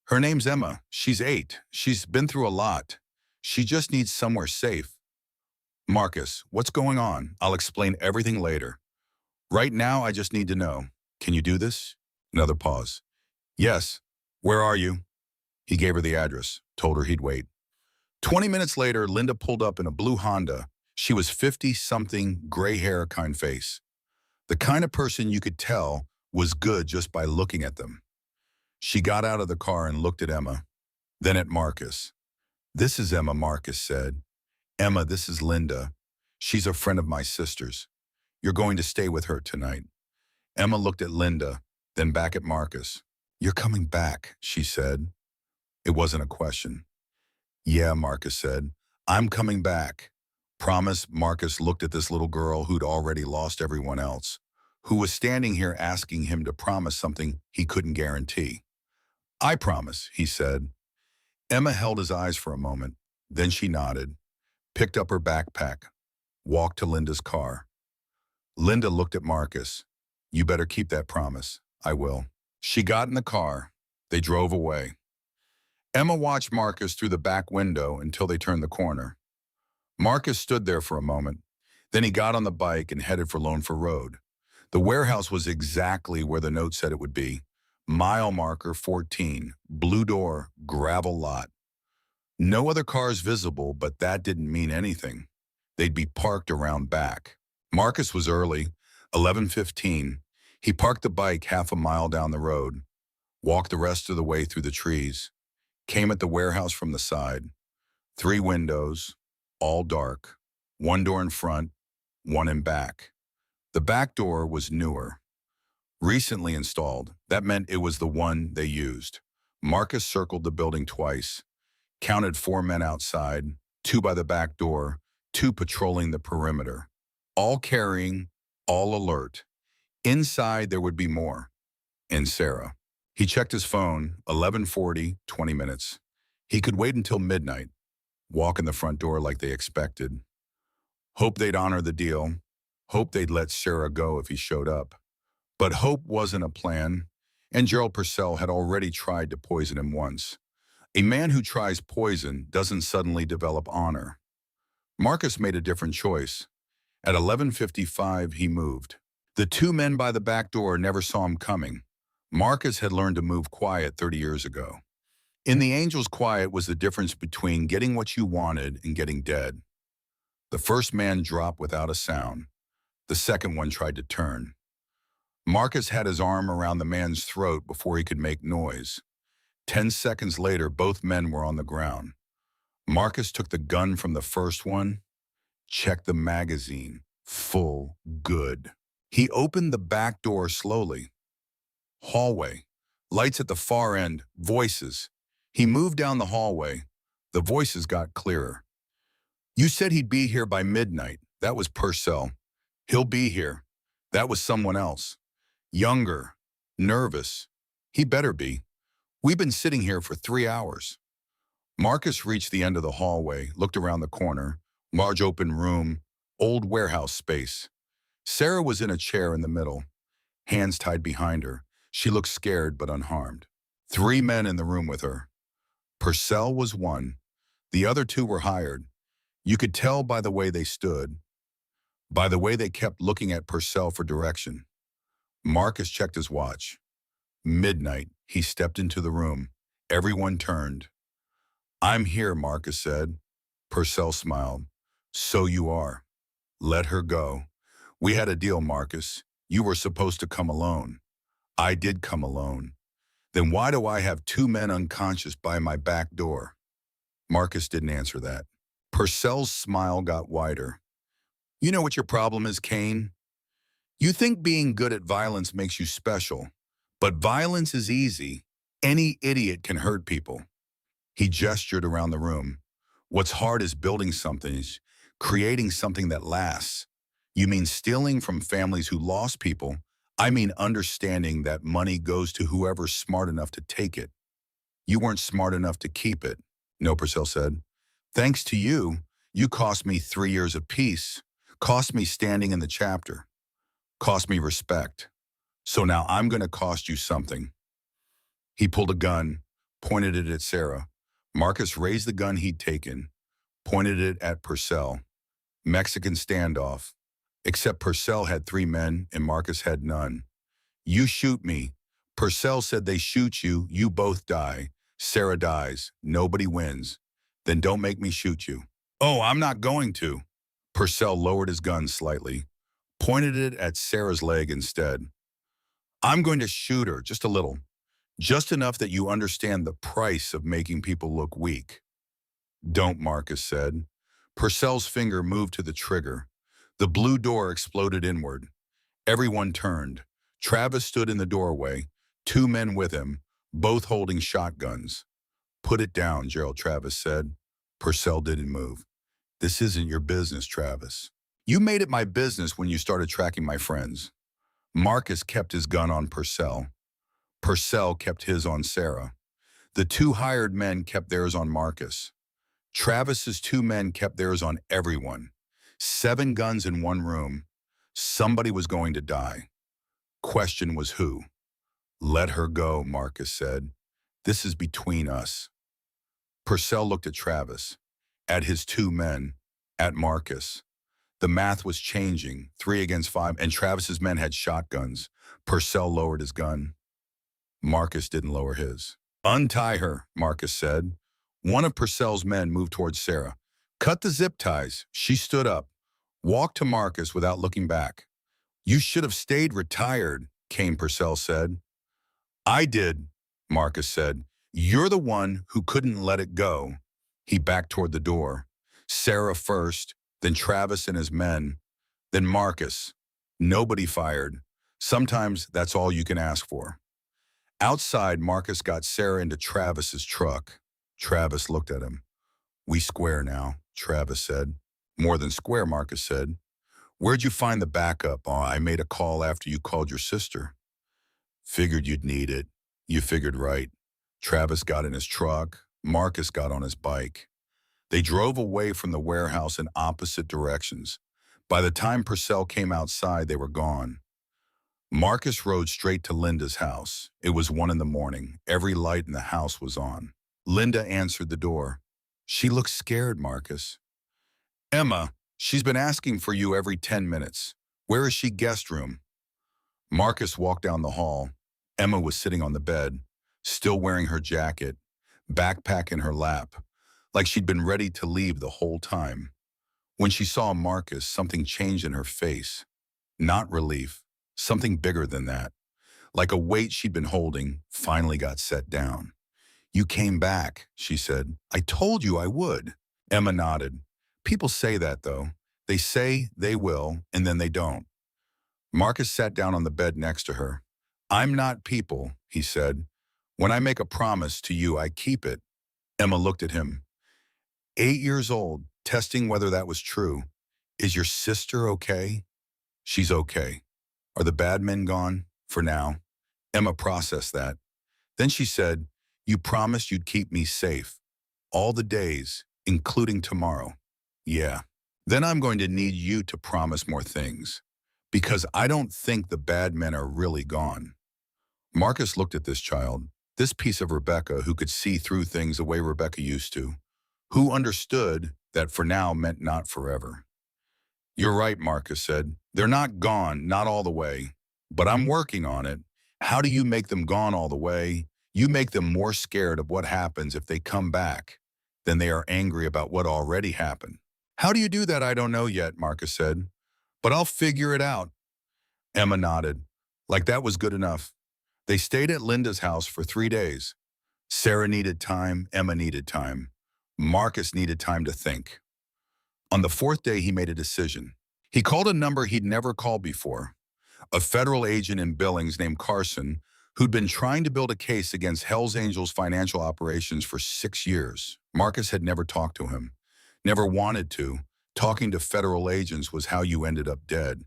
[SPEAKER 1] Her name's Emma. She's 8. She's been through a lot. She just needs somewhere safe. Marcus, what's going on? I'll explain everything later. Right now, I just need to know. Can you do this? Another pause. Yes. Where are you? He gave her the address, told her he'd wait. 20 minutes later, Linda pulled up in a blue Honda. She was 50-something, gray hair kind face. The kind of person you could tell was good just by looking at them. She got out of the car and looked at Emma, then at Marcus. This is Emma, Marcus said. Emma, this is Linda. She's a friend of my sister's. You're going to stay with her tonight. Emma looked at Linda, then back at Marcus. You're coming back, she said. It wasn't a question. Yeah, Marcus said. I'm coming back. Promise. Marcus looked at this little girl who'd already lost everyone else, who was standing here asking him to promise something he couldn't guarantee. I promise, he said. Emma held his eyes for a moment. Then she nodded, picked up her backpack, walked to Linda's car. Linda looked at Marcus. You better keep that promise. I will. She got in the car. They drove away. Emma watched Marcus through the back window until they turned the corner. Marcus stood there for a moment. Then he got on the bike and headed for Lone Fir Road. The warehouse was exactly where the note said it would be. Mile marker 14, blue door, gravel lot. No other cars visible, but that didn't mean anything. They'd be parked around back. Marcus was early, 11:15. He parked the bike half a mile down the road, walked the rest of the way through the trees, came at the warehouse from the side. 3 windows, all dark, 1 door in front, 1 in back. The back door was newer, recently installed. That meant it was the one they used. Marcus circled the building twice, counted 4 men outside, 2 by the back door, 2 patrolling the perimeter, all carrying, all alert. Inside there would be more. And Sarah. He checked his phone, 11:40, 20 minutes. He could wait until midnight, walk in the front door like they expected. Hope they'd honor the deal. Hope they'd let Sarah go if he showed up. But hope wasn't a plan, and Gerald Purcell had already tried to poison him once. A man who tries poison doesn't suddenly develop honor. Marcus made a different choice. At 11:55, he moved. The 2 men by the back door never saw him coming. Marcus had learned to move quiet 30 years ago. In the Angels, quiet was the difference between getting what you wanted and getting dead. The first man dropped without a sound. The second one tried to turn. Marcus had his arm around the man's throat before he could make noise. 10 seconds later, both men were on the ground. Marcus took the gun from the first one, checked the magazine. Full, good. He opened the back door slowly. Hallway. Lights at the far end. Voices. He moved down the hallway. The voices got clearer. You said he'd be here by midnight. That was Purcell. He'll be here. That was someone else. Younger. Nervous. He better be. We've been sitting here for 3 hours. Marcus reached the end of the hallway, looked around the corner. Large open room. Old warehouse space. Sarah was in a chair in the middle, hands tied behind her. She looked scared but unharmed. 3 men in the room with her. Purcell was one. The other 2 were hired. You could tell by the way they stood, by the way they kept looking at Purcell for direction. Marcus checked his watch. Midnight, he stepped into the room. Everyone turned. I'm here, Marcus said. Purcell smiled. So you are. Let her go. We had a deal, Marcus. You were supposed to come alone. I did come alone. Then why do I have 2 men unconscious by my back door? Marcus didn't answer that. Purcell's smile got wider. You know what your problem is, Kane? You think being good at violence makes you special, but violence is easy. Any idiot can hurt people. He gestured around the room. What's hard is building something, creating something that lasts. You mean stealing from families who lost people? I mean understanding that money goes to whoever's smart enough to take it. You weren't smart enough to keep it, no, Purcell said. Thanks to you, you cost me 3 years of peace, cost me standing in the chapter, cost me respect. So now I'm going to cost you something. He pulled a gun, pointed it at Sarah. Marcus raised the gun he'd taken, pointed it at Purcell. Mexican standoff. Except Purcell had 3 men and Marcus had none. You shoot me. Purcell said they shoot you, you both die. Sarah dies. Nobody wins. Then don't make me shoot you. Oh, I'm not going to. Purcell lowered his gun slightly, pointed it at Sarah's leg instead. I'm going to shoot her, just a little. Just enough that you understand the price of making people look weak. Don't, Marcus said. Purcell's finger moved to the trigger. The blue door exploded inward. Everyone turned. Travis stood in the doorway, 2 men with him, both holding shotguns. Put it down, Gerald Travis said. Purcell didn't move. This isn't your business, Travis. You made it my business when you started tracking my friends. Marcus kept his gun on Purcell. Purcell kept his on Sarah. The 2 hired men kept theirs on Marcus. Travis's 2 men kept theirs on everyone. 7 guns in one room. Somebody was going to die. Question was who? Let her go, Marcus said. This is between us. Purcell looked at Travis, at his 2 men, at Marcus. The math was changing, 3 against 5, and Travis's men had shotguns. Purcell lowered his gun. Marcus didn't lower his. Untie her, Marcus said. One of Purcell's men moved towards Sarah. Cut the zip ties. She stood up, walked to Marcus without looking back. You should have stayed retired, Kane Purcell said. I did, Marcus said. You're the one who couldn't let it go. He backed toward the door. Sarah first, then Travis and his men, then Marcus. Nobody fired. Sometimes that's all you can ask for. Outside, Marcus got Sarah into Travis's truck. Travis looked at him. We square now, Travis said. More than square, Marcus said. Where'd you find the backup? Oh, I made a call after you called your sister. Figured you'd need it. You figured right. Travis got in his truck. Marcus got on his bike. They drove away from the warehouse in opposite directions. By the time Purcell came outside, they were gone. Marcus rode straight to Linda's house. It was 1 in the morning. Every light in the house was on. Linda answered the door. She looked scared, Marcus. Emma, she's been asking for you every 10 minutes. Where is she? Guest room. Marcus walked down the hall. Emma was sitting on the bed, still wearing her jacket, backpack in her lap, like she'd been ready to leave the whole time. When she saw Marcus, something changed in her face. Not relief, something bigger than that. Like a weight she'd been holding finally got set down. You came back, she said. I told you I would. Emma nodded. People say that, though. They say they will, and then they don't. Marcus sat down on the bed next to her. I'm not people, he said. When I make a promise to you, I keep it. Emma looked at him. 8 years old, testing whether that was true. Is your sister okay? She's okay. Are the bad men gone? For now. Emma processed that. Then she said, you promised you'd keep me safe. All the days, including tomorrow. Yeah. Then I'm going to need you to promise more things. Because I don't think the bad men are really gone. Marcus looked at this child, this piece of Rebecca who could see through things the way Rebecca used to, who understood that for now meant not forever. You're right, Marcus said. They're not gone, not all the way. But I'm working on it. How do you make them gone all the way? You make them more scared of what happens if they come back than they are angry about what already happened. How do you do that? I don't know yet, Marcus said. But I'll figure it out. Emma nodded, like that was good enough. They stayed at Linda's house for 3 days. Sarah needed time, Emma needed time. Marcus needed time to think. On the 4th day, he made a decision. He called a number he'd never called before. A federal agent in Billings named Carson, who'd been trying to build a case against Hells Angels financial operations for 6 years. Marcus had never talked to him, never wanted to. Talking to federal agents was how you ended up dead.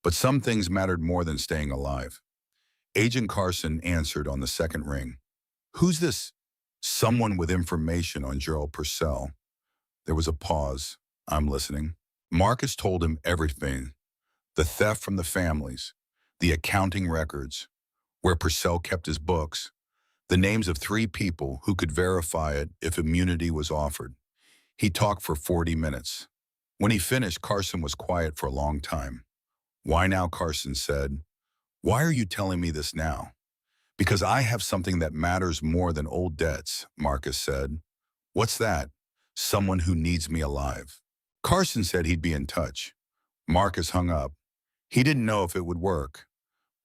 [SPEAKER 1] But some things mattered more than staying alive. Agent Carson answered on the 2nd ring. Who's this? Someone with information on Gerald Purcell. There was a pause. I'm listening. Marcus told him everything. The theft from the families, the accounting records, where Purcell kept his books, the names of 3 people who could verify it if immunity was offered. He talked for 40 minutes. When he finished, Carson was quiet for a long time. "Why now?" Carson said. "Why are you telling me this now?" "Because I have something that matters more than old debts," Marcus said. "What's that?" "Someone who needs me alive." Carson said he'd be in touch. Marcus hung up. He didn't know if it would work,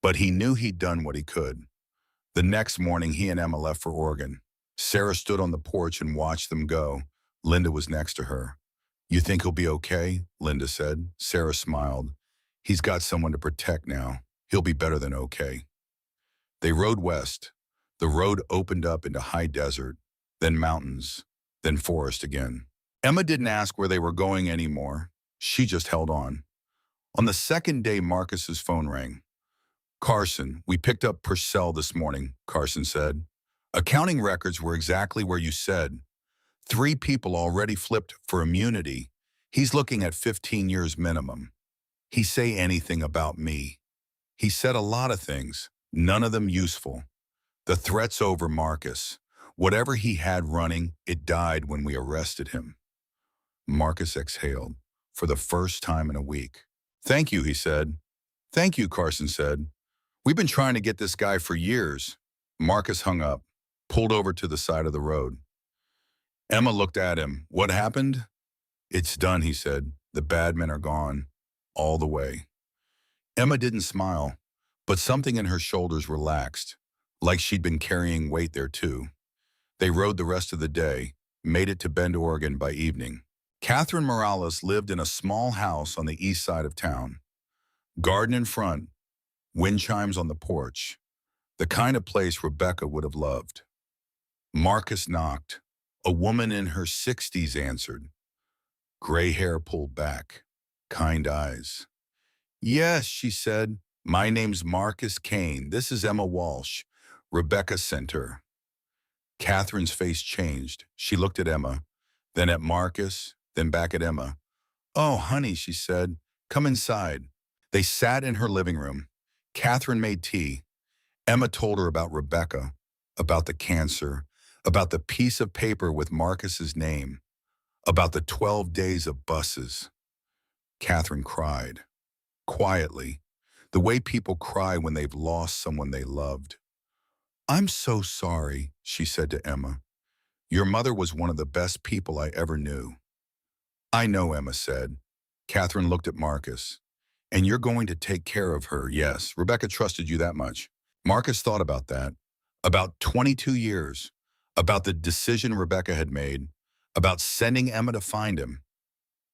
[SPEAKER 1] but he knew he'd done what he could. The next morning, he and Emma left for Oregon. Sarah stood on the porch and watched them go. Linda was next to her. "You think he'll be okay?" Linda said. Sarah smiled. "He's got someone to protect now. He'll be better than okay." They rode west. The road opened up into high desert, then mountains, then forest again. Emma didn't ask where they were going anymore. She just held on. On the second day, Marcus's phone rang. "Carson, we picked up Purcell this morning," Carson said. "Accounting records were exactly where you said. 3 people already flipped for immunity. He's looking at 15 years minimum. He say anything about me. He said a lot of things, none of them useful. The threat's over, Marcus. Whatever he had running, it died when we arrested him." Marcus exhaled, for the first time in a week. "Thank you," he said. "Thank you," Carson said. "We've been trying to get this guy for years." Marcus hung up, pulled over to the side of the road. Emma looked at him. "What happened?" "It's done," he said. "The bad men are gone. All the way." Emma didn't smile, but something in her shoulders relaxed, like she'd been carrying weight there too. They rode the rest of the day, made it to Bend, Oregon by evening. Catherine Morales lived in a small house on the east side of town. Garden in front, wind chimes on the porch. The kind of place Rebecca would have loved. Marcus knocked. A woman in her 60s answered. Gray hair pulled back, kind eyes. "Yes," she said. "My name's Marcus Kane. This is Emma Walsh. Rebecca sent her." Catherine's face changed. She looked at Emma, then at Marcus, then back at Emma. "Oh, honey," she said. "Come inside." They sat in her living room. Catherine made tea. Emma told her about Rebecca, about the cancer, about the piece of paper with Marcus's name, about the 12 days of buses. Catherine cried, quietly, the way people cry when they've lost someone they loved. "I'm so sorry," she said to Emma. "Your mother was one of the best people I ever knew." "I know," Emma said. Catherine looked at Marcus. "And you're going to take care of her, yes. Rebecca trusted you that much." Marcus thought about that, about 22 years, about the decision Rebecca had made, about sending Emma to find him.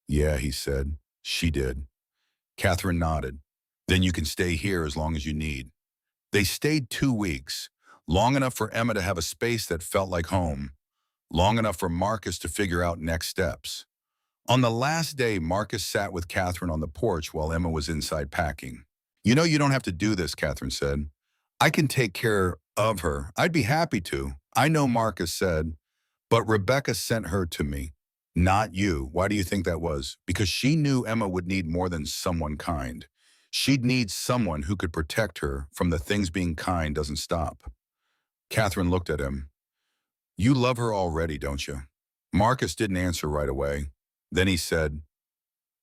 [SPEAKER 1] "Yeah," he said, "she did." Catherine nodded. "Then you can stay here as long as you need." They stayed 2 weeks, long enough for Emma to have a space that felt like home, long enough for Marcus to figure out next steps. On the last day, Marcus sat with Catherine on the porch while Emma was inside packing. "You know you don't have to do this," Catherine said. "I can take care of her. I'd be happy to." "I know," Marcus said, "but Rebecca sent her to me, not you." "Why do you think that was?" "Because she knew Emma would need more than someone kind. She'd need someone who could protect her from the things being kind doesn't stop." Catherine looked at him. "You love her already, don't you?" Marcus didn't answer right away. Then he said,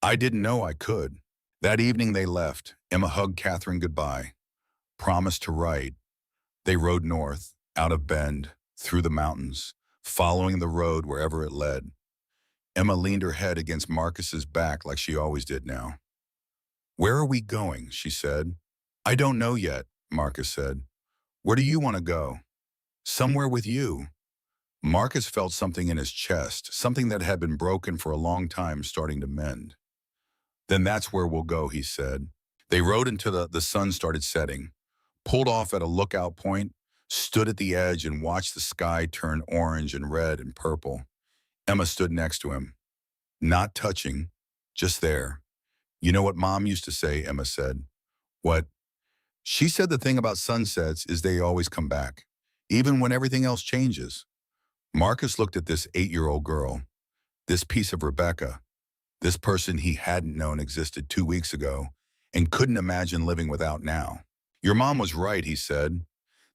[SPEAKER 1] "I didn't know I could." That evening they left. Emma hugged Catherine goodbye, promised to write. They rode north, out of Bend, through the mountains, following the road wherever it led. Emma leaned her head against Marcus's back like she always did now. "Where are we going?" she said. "I don't know yet," Marcus said. "Where do you want to go?" "Somewhere with you." Marcus felt something in his chest, something that had been broken for a long time starting to mend. "Then that's where we'll go," he said. They rode until the sun started setting, pulled off at a lookout point, stood at the edge and watched the sky turn orange and red and purple. Emma stood next to him, not touching, just there. "You know what Mom used to say," Emma said. "What?" "She said the thing about sunsets is they always come back, even when everything else changes." Marcus looked at this 8-year-old girl, this piece of Rebecca, this person he hadn't known existed 2 weeks ago, and couldn't imagine living without now. Your mom was right, he said.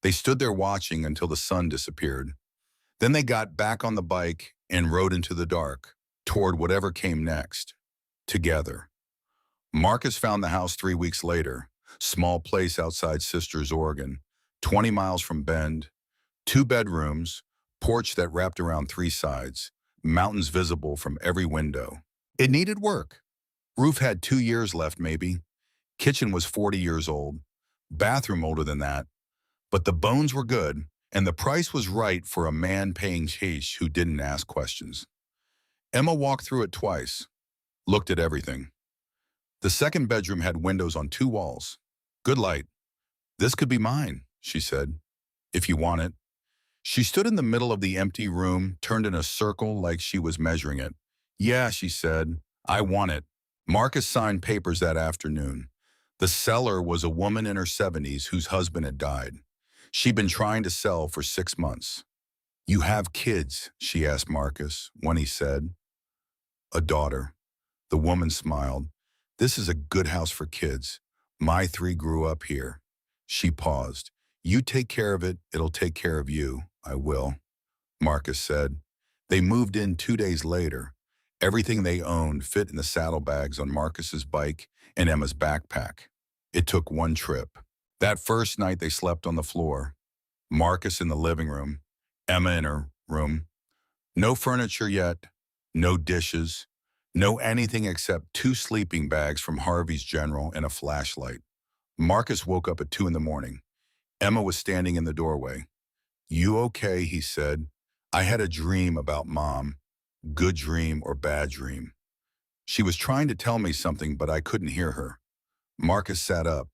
[SPEAKER 1] They stood there watching until the sun disappeared. Then they got back on the bike and rode into the dark, toward whatever came next, together. Marcus found the house 3 weeks later, small place outside Sisters, Oregon, 20 miles from Bend, 2 bedrooms, porch that wrapped around 3 sides, mountains visible from every window. It needed work. Roof had 2 years left maybe. Kitchen was 40 years old. Bathroom older than that. But the bones were good, and the price was right for a man paying cash who didn't ask questions. Emma walked through it twice, looked at everything. The second bedroom had windows on 2 walls. Good light. This could be mine, she said, if you want it. She stood in the middle of the empty room, turned in a circle like she was measuring it. Yeah, she said, I want it. Marcus signed papers that afternoon. The seller was a woman in her 70s whose husband had died. She'd been trying to sell for 6 months. You have kids, she asked Marcus when he said, a daughter. The woman smiled. This is a good house for kids. My 3 grew up here. She paused. You take care of it, it'll take care of you. I will, Marcus said. They moved in 2 days later. Everything they owned fit in the saddlebags on Marcus's bike and Emma's backpack. It took one trip. That first night they slept on the floor. Marcus in the living room, Emma in her room. No furniture yet, no dishes, no anything except 2 sleeping bags from Harvey's General and a flashlight. Marcus woke up at 2 in the morning. Emma was standing in the doorway. You okay, he said. I had a dream about Mom. Good dream or bad dream. She was trying to tell me something, but I couldn't hear her. Marcus sat up,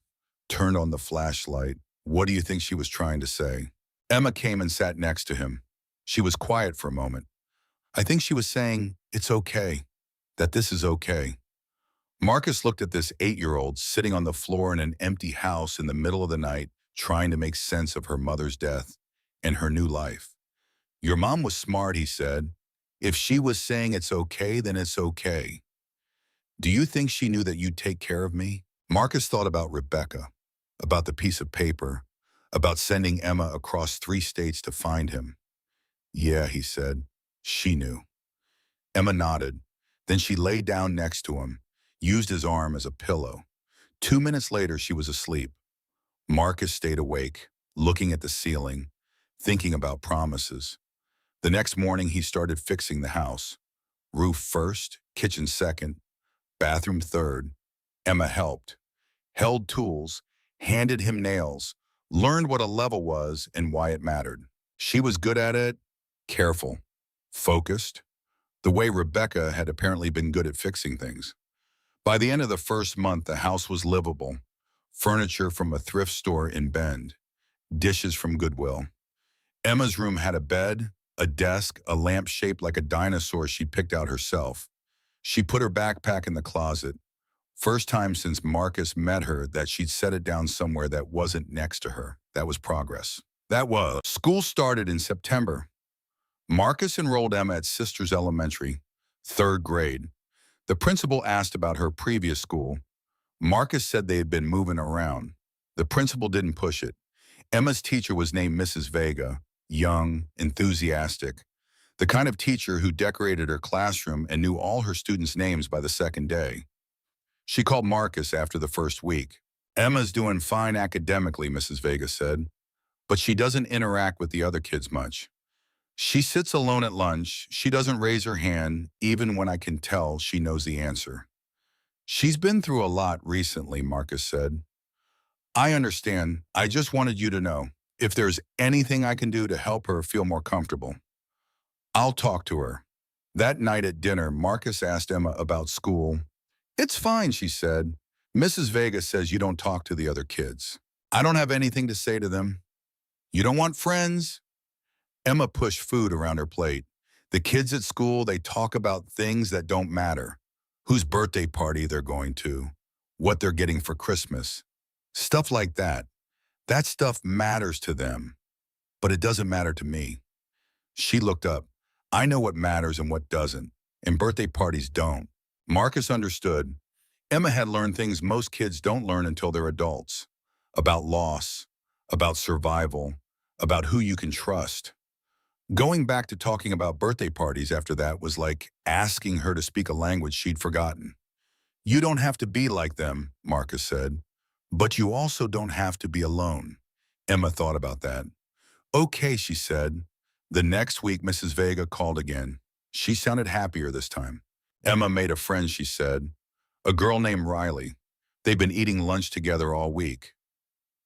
[SPEAKER 1] turned on the flashlight. What do you think she was trying to say? Emma came and sat next to him. She was quiet for a moment. I think she was saying, it's okay, that this is okay. Marcus looked at this 8-year-old sitting on the floor in an empty house in the middle of the night, trying to make sense of her mother's death and her new life. Your mom was smart, he said. If she was saying it's okay, then it's okay. Do you think she knew that you'd take care of me? Marcus thought about Rebecca, about the piece of paper, about sending Emma across 3 states to find him. Yeah, he said. She knew. Emma nodded. Then she lay down next to him, used his arm as a pillow. 2 minutes later, she was asleep. Marcus stayed awake, looking at the ceiling, thinking about promises. The next morning, he started fixing the house. Roof first, kitchen second, bathroom third. Emma helped, held tools, handed him nails, learned what a level was and why it mattered. She was good at it, careful, focused, the way Rebecca had apparently been good at fixing things. By the end of the first month, the house was livable. Furniture from a thrift store in Bend, dishes from Goodwill. Emma's room had a bed, a desk, a lamp shaped like a dinosaur she picked out herself. She put her backpack in the closet. First time since Marcus met her that she'd set it down somewhere that wasn't next to her. That was progress. School started in September. Marcus enrolled Emma at Sisters Elementary, 3rd grade. The principal asked about her previous school. Marcus said they had been moving around. The principal didn't push it. Emma's teacher was named Mrs. Vega, young, enthusiastic, the kind of teacher who decorated her classroom and knew all her students' names by the second day. She called Marcus after the first week. Emma's doing fine academically, Mrs. Vega said, but she doesn't interact with the other kids much. She sits alone at lunch. She doesn't raise her hand, even when I can tell she knows the answer. She's been through a lot recently, Marcus said. I understand. I just wanted you to know if there's anything I can do to help her feel more comfortable. I'll talk to her. That night at dinner, Marcus asked Emma about school. It's fine, she said. Mrs. Vega says you don't talk to the other kids. I don't have anything to say to them. You don't want friends? Emma pushed food around her plate. The kids at school, they talk about things that don't matter. Whose birthday party they're going to, what they're getting for Christmas. Stuff like that. That stuff matters to them, but it doesn't matter to me. She looked up. I know what matters and what doesn't, and birthday parties don't. Marcus understood. Emma had learned things most kids don't learn until they're adults. About loss, about survival, about who you can trust. Going back to talking about birthday parties after that was like asking her to speak a language she'd forgotten. You don't have to be like them, Marcus said. But you also don't have to be alone. Emma thought about that. Okay, she said. The next week, Mrs. Vega called again. She sounded happier this time. Emma made a friend, she said. A girl named Riley. They've been eating lunch together all week.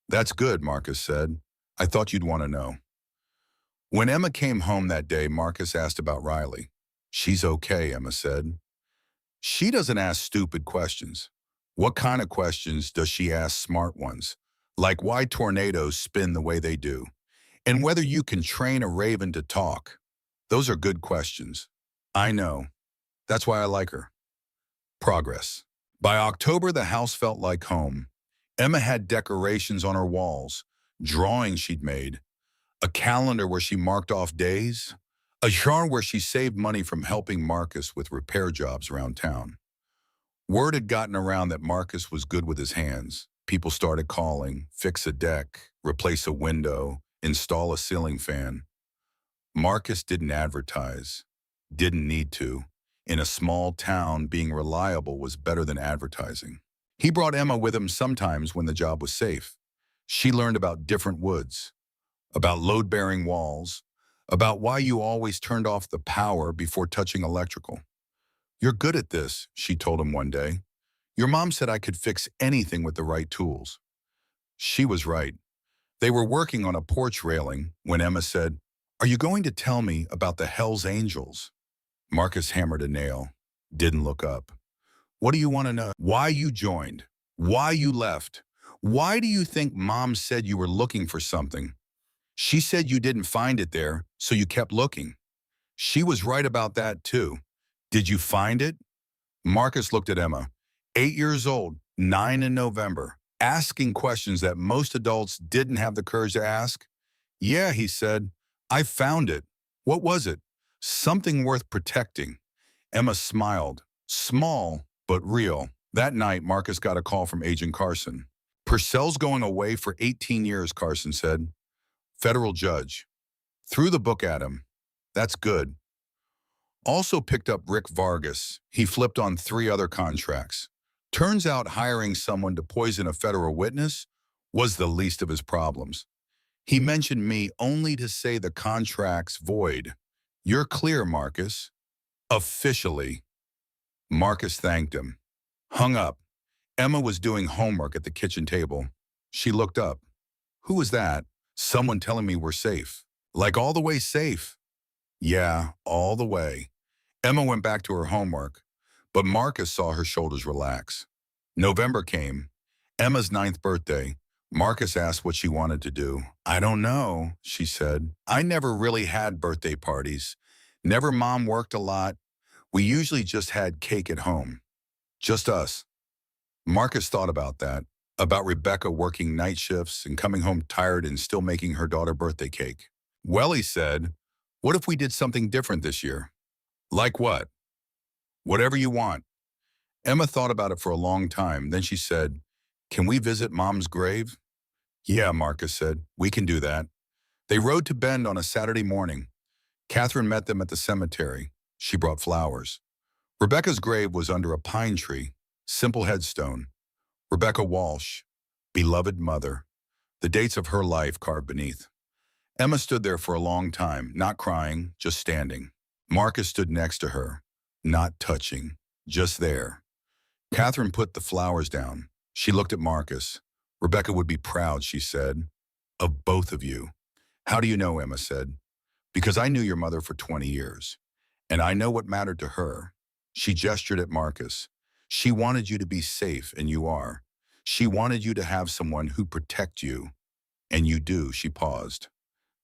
[SPEAKER 1] That's good, Marcus said. I thought you'd want to know. When Emma came home that day, Marcus asked about Riley. She's okay, Emma said. She doesn't ask stupid questions. What kind of questions does she ask smart ones? Like why tornadoes spin the way they do, and whether you can train a raven to talk. Those are good questions. I know. That's why I like her. Progress. By October, the house felt like home. Emma had decorations on her walls, drawings she'd made, a calendar where she marked off days, a jar where she saved money from helping Marcus with repair jobs around town. Word had gotten around that Marcus was good with his hands. People started calling, fix a deck, replace a window, install a ceiling fan. Marcus didn't advertise, didn't need to. In a small town, being reliable was better than advertising. He brought Emma with him sometimes when the job was safe. She learned about different woods, about load-bearing walls, about why you always turned off the power before touching electrical. You're good at this, she told him one day. Your mom said I could fix anything with the right tools. She was right. They were working on a porch railing when Emma said, Are you going to tell me about the Hells Angels? Marcus hammered a nail, didn't look up. What do you want to know? Why you joined? Why you left? Why do you think Mom said you were looking for something? She said you didn't find it there, so you kept looking. She was right about that, too. Did you find it? Marcus looked at Emma, 8 years old, 9 in November, asking questions that most adults didn't have the courage to ask. Yeah, he said, I found it. What was it? Something worth protecting. Emma smiled, small but real. That night, Marcus got a call from Agent Carson. Purcell's going away for 18 years, Carson said. Federal judge. Threw the book at him. That's good. Also picked up Rick Vargas. He flipped on 3 other contracts. Turns out hiring someone to poison a federal witness was the least of his problems. He mentioned me only to say the contract's void. You're clear, Marcus. Officially. Marcus thanked him. Hung up. Emma was doing homework at the kitchen table. She looked up. Who was that? Someone telling me we're safe. Like all the way safe. Yeah, all the way. Emma went back to her homework, but Marcus saw her shoulders relax. November came. Emma's 9th birthday. Marcus asked what she wanted to do. I don't know, she said. I never really had birthday parties. Never. Mom worked a lot. We usually just had cake at home. Just us. Marcus thought about that, about Rebecca working night shifts and coming home tired and still making her daughter birthday cake. Well, he said, what if we did something different this year? Like what? Whatever you want. Emma thought about it for a long time. Then she said, can we visit Mom's grave? Yeah, Marcus said, we can do that. They rode to Bend on a Saturday morning. Catherine met them at the cemetery. She brought flowers. Rebecca's grave was under a pine tree, simple headstone. Rebecca Walsh, beloved mother. The dates of her life carved beneath. Emma stood there for a long time, not crying, just standing. Marcus stood next to her, not touching, just there. Catherine put the flowers down. She looked at Marcus. Rebecca would be proud, she said, of both of you. How do you know, Emma said. Because I knew your mother for 20 years, and I know what mattered to her. She gestured at Marcus. She wanted you to be safe, and you are. She wanted you to have someone who protect you, and you do, she paused.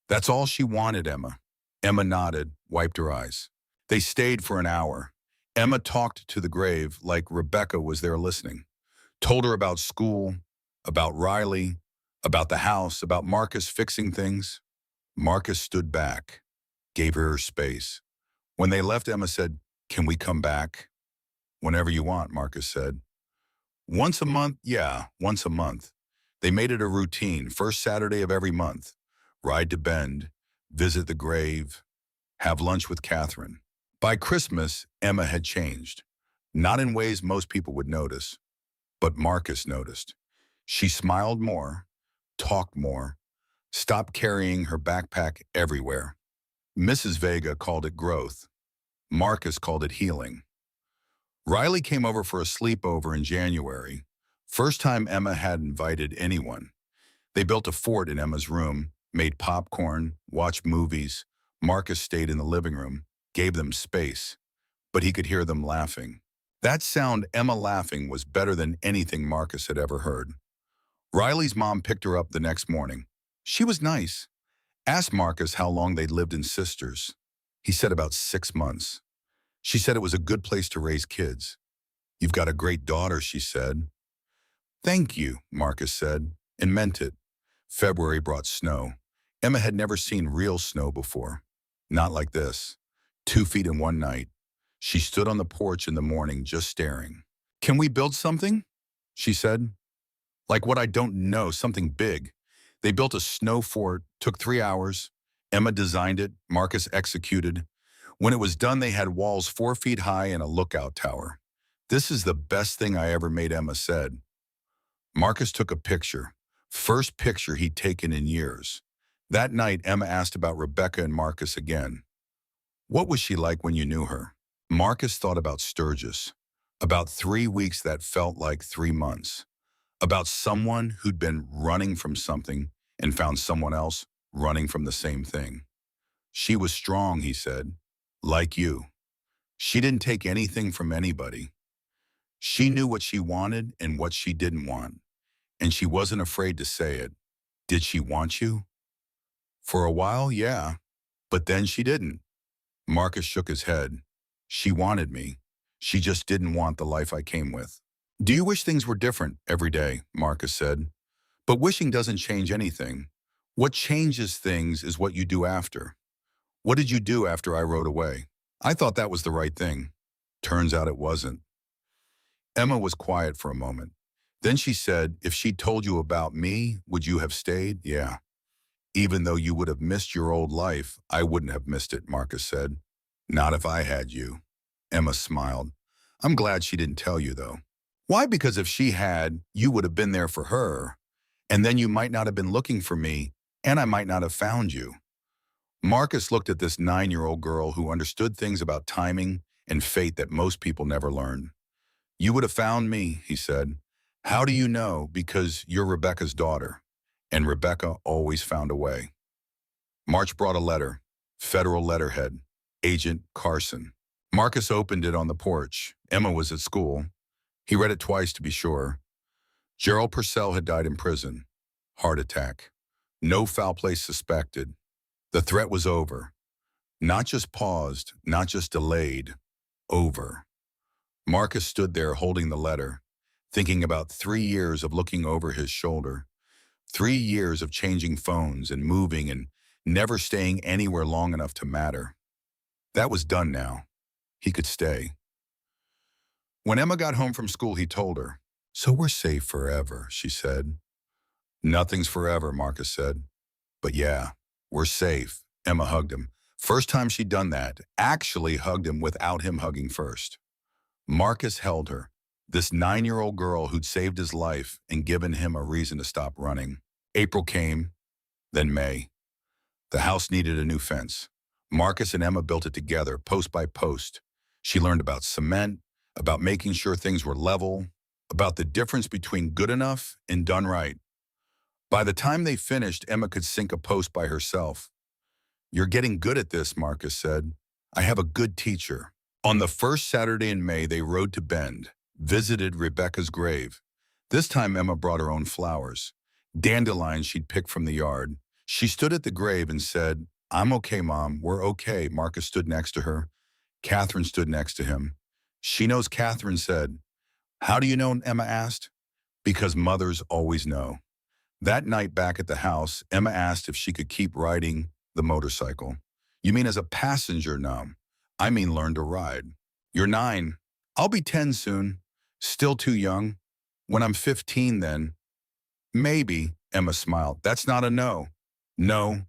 [SPEAKER 1] That's all she wanted, Emma. Emma nodded, wiped her eyes. They stayed for an hour. Emma talked to the grave like Rebecca was there listening. Told her about school, about Riley, about the house, about Marcus fixing things. Marcus stood back, gave her space. When they left, Emma said, can we come back? Whenever you want, Marcus said. Once a month? Yeah, once a month. They made it a routine, first Saturday of every month. Ride to Bend, visit the grave, have lunch with Catherine. By Christmas, Emma had changed. Not in ways most people would notice, but Marcus noticed. She smiled more, talked more, stopped carrying her backpack everywhere. Mrs. Vega called it growth. Marcus called it healing. Riley came over for a sleepover in January. First time Emma had invited anyone. They built a fort in Emma's room, made popcorn, watched movies. Marcus stayed in the living room, gave them space, but he could hear them laughing. That sound, Emma laughing, was better than anything Marcus had ever heard. Riley's mom picked her up the next morning. She was nice. Asked Marcus how long they'd lived in Sisters. He said about 6 months. She said it was a good place to raise kids. You've got a great daughter, she said. Thank you, Marcus said, and meant it. February brought snow. Emma had never seen real snow before. Not like this. 2 feet in one night. She stood on the porch in the morning just staring. Can we build something? She said. Like what? I don't know, something big. They built a snow fort, took 3 hours. Emma designed it, Marcus executed. When it was done, they had walls 4 feet high and a lookout tower. This is the best thing I ever made, Emma said. Marcus took a picture. First picture he'd taken in years. That night, Emma asked about Rebecca and Marcus again. What was she like when you knew her? Marcus thought about Sturgis. About 3 weeks that felt like 3 months. About someone who'd been running from something and found someone else running from the same thing. She was strong, he said, like you. She didn't take anything from anybody. She knew what she wanted and what she didn't want, and she wasn't afraid to say it. Did she want you? For a while, yeah, but then she didn't. Marcus shook his head. She wanted me. She just didn't want the life I came with. Do you wish things were different every day? Marcus said. But wishing doesn't change anything. What changes things is what you do after. What did you do after I rode away? I thought that was the right thing. Turns out it wasn't. Emma was quiet for a moment. Then she said, if she'd told you about me, would you have stayed? Yeah. Even though you would have missed your old life, I wouldn't have missed it, Marcus said. Not if I had you. Emma smiled. I'm glad she didn't tell you, though. Why? Because if she had, you would have been there for her, and then you might not have been looking for me, and I might not have found you. Marcus looked at this 9-year-old girl who understood things about timing and fate that most people never learn. You would have found me, he said. How do you know? Because you're Rebecca's daughter, and Rebecca always found a way. March brought a letter, federal letterhead, Agent Carson. Marcus opened it on the porch. Emma was at school. He read it twice to be sure. Gerald Purcell had died in prison. Heart attack. No foul play suspected. The threat was over. Not just paused, not just delayed. Over. Marcus stood there holding the letter, thinking about 3 years of looking over his shoulder. 3 years of changing phones and moving and never staying anywhere long enough to matter. That was done now. He could stay. When Emma got home from school, he told her, so we're safe forever, she said. Nothing's forever, Marcus said. But yeah, we're safe. Emma hugged him. First time she'd done that, actually hugged him without him hugging first. Marcus held her, this 9-year-old girl who'd saved his life and given him a reason to stop running. April came, then May. The house needed a new fence. Marcus and Emma built it together, post by post. She learned about cement, about making sure things were level, about the difference between good enough and done right. By the time they finished, Emma could sink a post by herself. You're getting good at this, Marcus said. I have a good teacher. On the first Saturday in May, they rode to Bend, visited Rebecca's grave. This time, Emma brought her own flowers, dandelions she'd picked from the yard. She stood at the grave and said, I'm okay, Mom, we're okay. Marcus stood next to her. Catherine stood next to him. She knows, Catherine said. How do you know? Emma asked. Because mothers always know. That night back at the house, Emma asked if she could keep riding the motorcycle. You mean as a passenger? No. I mean learn to ride. You're 9. I'll be 10 soon. Still too young. When I'm 15 then, maybe, Emma smiled. That's not a no. No,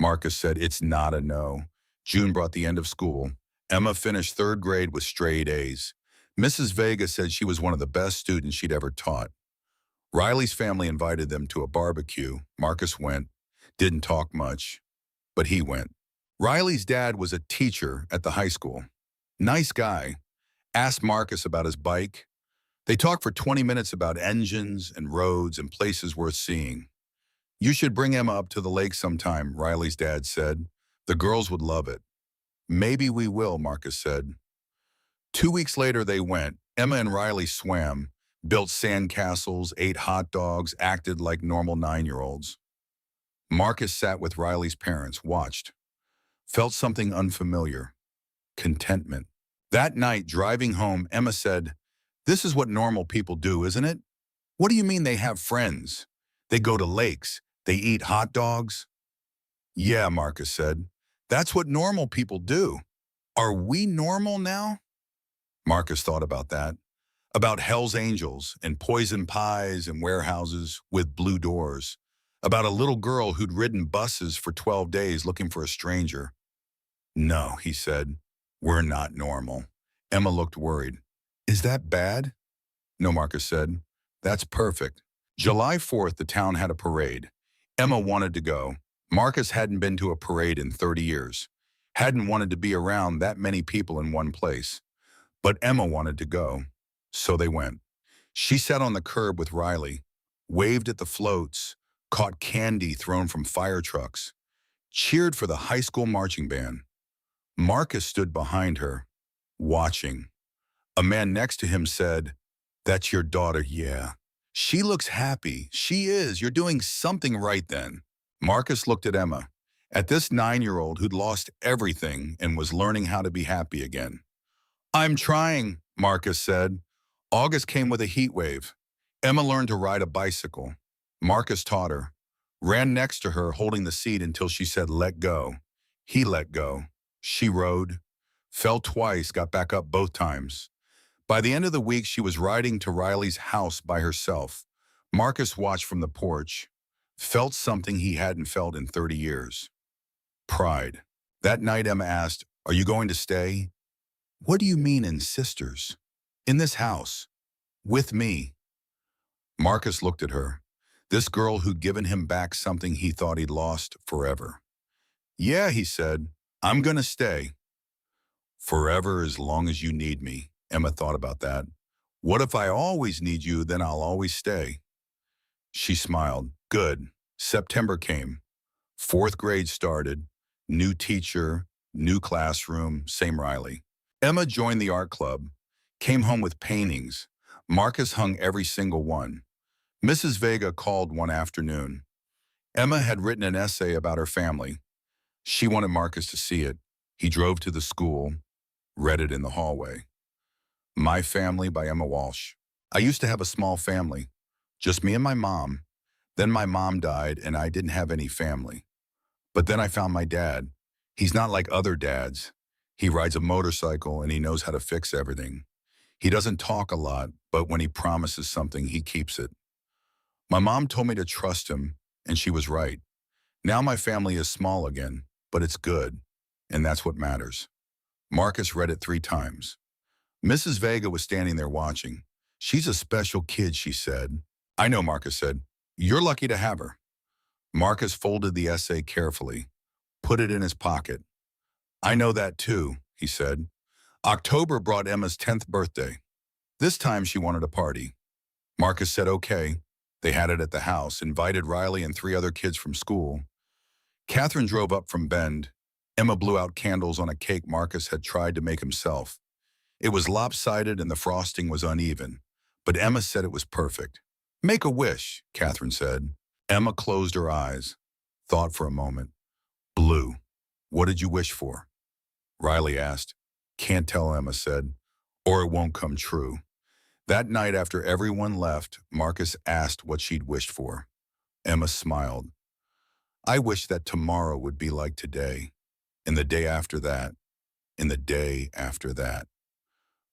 [SPEAKER 1] Marcus said, it's not a no. June brought the end of school. Emma finished third grade with straight A's. Mrs. Vega said she was one of the best students she'd ever taught. Riley's family invited them to a barbecue. Marcus went, didn't talk much, but he went. Riley's dad was a teacher at the high school. Nice guy. Asked Marcus about his bike. They talked for 20 minutes about engines and roads and places worth seeing. You should bring Emma up to the lake sometime, Riley's dad said. The girls would love it. Maybe we will, Marcus said. 2 weeks later they went. Emma and Riley swam, built sandcastles, ate hot dogs, acted like normal 9-year-olds. Marcus sat with Riley's parents, watched. Felt something unfamiliar. Contentment. That night, driving home, Emma said, this is what normal people do, isn't it? What do you mean they have friends? They go to lakes. They eat hot dogs? Yeah, Marcus said. That's what normal people do. Are we normal now? Marcus thought about that. About Hell's Angels and poison pies and warehouses with blue doors. About a little girl who'd ridden buses for 12 days looking for a stranger. No, he said. We're not normal. Emma looked worried. Is that bad? No, Marcus said. That's perfect. July 4th, the town had a parade. Emma wanted to go. Marcus hadn't been to a parade in 30 years. Hadn't wanted to be around that many people in one place. But Emma wanted to go. So they went. She sat on the curb with Riley, waved at the floats, caught candy thrown from fire trucks, cheered for the high school marching band. Marcus stood behind her, watching. A man next to him said, that's your daughter, yeah. She looks happy. She is. You're doing something right then. Marcus looked at Emma, at this 9-year-old who'd lost everything and was learning how to be happy again. I'm trying, Marcus said. August came with a heat wave. Emma learned to ride a bicycle. Marcus taught her, ran next to her holding the seat until she said, let go. He let go. She rode, fell twice, got back up both times. By the end of the week, she was riding to Riley's house by herself. Marcus watched from the porch, felt something he hadn't felt in 30 years. Pride. That night, Emma asked, are you going to stay? What do you mean in sisters? In this house. With me. Marcus looked at her, this girl who'd given him back something he thought he'd lost forever. Yeah, he said, I'm gonna stay. Forever as long as you need me. Emma thought about that. What if I always need you, then I'll always stay? She smiled. Good. September came. 4th grade started. New teacher, new classroom, same Riley. Emma joined the art club, came home with paintings. Marcus hung every single one. Mrs. Vega called one afternoon. Emma had written an essay about her family. She wanted Marcus to see it. He drove to the school, read it in the hallway. My Family by Emma Walsh. I used to have a small family, just me and my mom. Then my mom died and I didn't have any family. But then I found my dad. He's not like other dads. He rides a motorcycle and he knows how to fix everything. He doesn't talk a lot, but when he promises something, he keeps it. My mom told me to trust him, and she was right. Now my family is small again, but it's good, and that's what matters. Marcus read it 3 times. Mrs. Vega was standing there watching. She's a special kid, she said. I know, Marcus said. You're lucky to have her. Marcus folded the essay carefully, put it in his pocket. I know that too, he said. October brought Emma's 10th birthday. This time she wanted a party. Marcus said okay. They had it at the house, invited Riley and 3 other kids from school. Catherine drove up from Bend. Emma blew out candles on a cake Marcus had tried to make himself. It was lopsided and the frosting was uneven, but Emma said it was perfect. Make a wish, Catherine said. Emma closed her eyes, thought for a moment. Blue. What did you wish for? Riley asked. Can't tell, Emma said, or it won't come true. That night after everyone left, Marcus asked what she'd wished for. Emma smiled. I wish that tomorrow would be like today, and the day after that, and the day after that.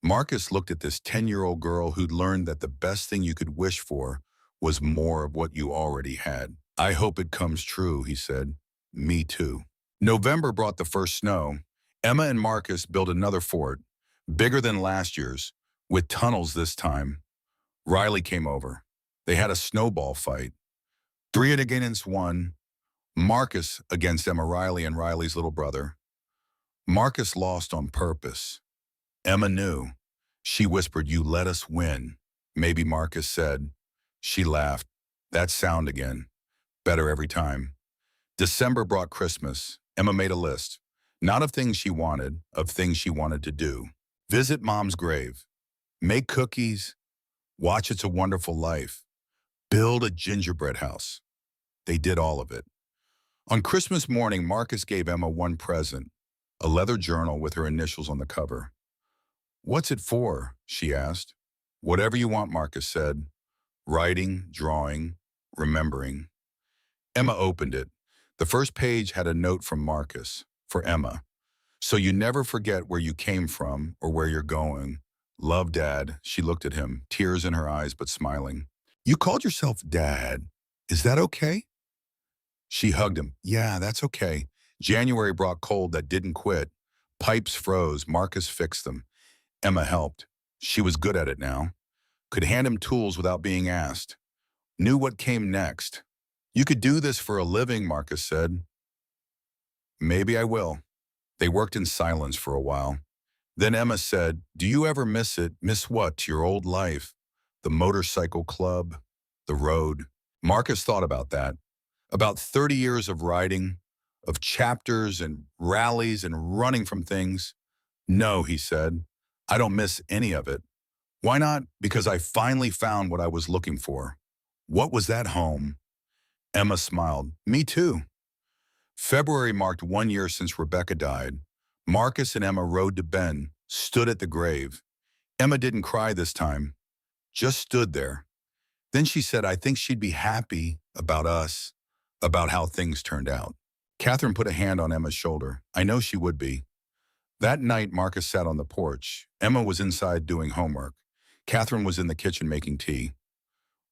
[SPEAKER 1] Marcus looked at this 10-year-old girl who'd learned that the best thing you could wish for was more of what you already had. I hope it comes true, he said. Me too. November brought the first snow. Emma and Marcus built another fort, bigger than last year's, with tunnels this time. Riley came over. They had a snowball fight. 3 against 1. Marcus against Emma Riley and Riley's little brother. Marcus lost on purpose. Emma knew. She whispered, "You let us win." Maybe Marcus said. She laughed. That sound again. Better every time. December brought Christmas. Emma made a list. Not of things she wanted, of things she wanted to do. Visit Mom's grave. Make cookies. Watch It's a Wonderful Life. Build a gingerbread house. They did all of it. On Christmas morning, Marcus gave Emma one present, a leather journal with her initials on the cover. "What's it for?" she asked. "Whatever you want," Marcus said. Writing, drawing, remembering. Emma opened it. The first page had a note from Marcus, for Emma. "So you never forget where you came from or where you're going. Love, Dad." She looked at him, tears in her eyes but smiling. "You called yourself Dad. Is that okay?" She hugged him. "Yeah, that's okay." January brought cold that didn't quit. Pipes froze. Marcus fixed them. Emma helped. She was good at it now. Could hand him tools without being asked. Knew what came next. "You could do this for a living," Marcus said. "Maybe I will." They worked in silence for a while. Then Emma said, "Do you ever miss it?" "Miss what?" "Your old life. The motorcycle club. The road." Marcus thought about that. About 30 years of riding, of chapters and rallies and running from things. "No," he said. "I don't miss any of it." "Why not?" "Because I finally found what I was looking for." "What was that, home?" Emma smiled. "Me too." February marked 1 year since Rebecca died. Marcus and Emma rode to Ben, stood at the grave. Emma didn't cry this time, just stood there. Then she said, "I think she'd be happy about us, about how things turned out." Catherine put a hand on Emma's shoulder. "I know she would be." That night, Marcus sat on the porch. Emma was inside doing homework. Catherine was in the kitchen making tea.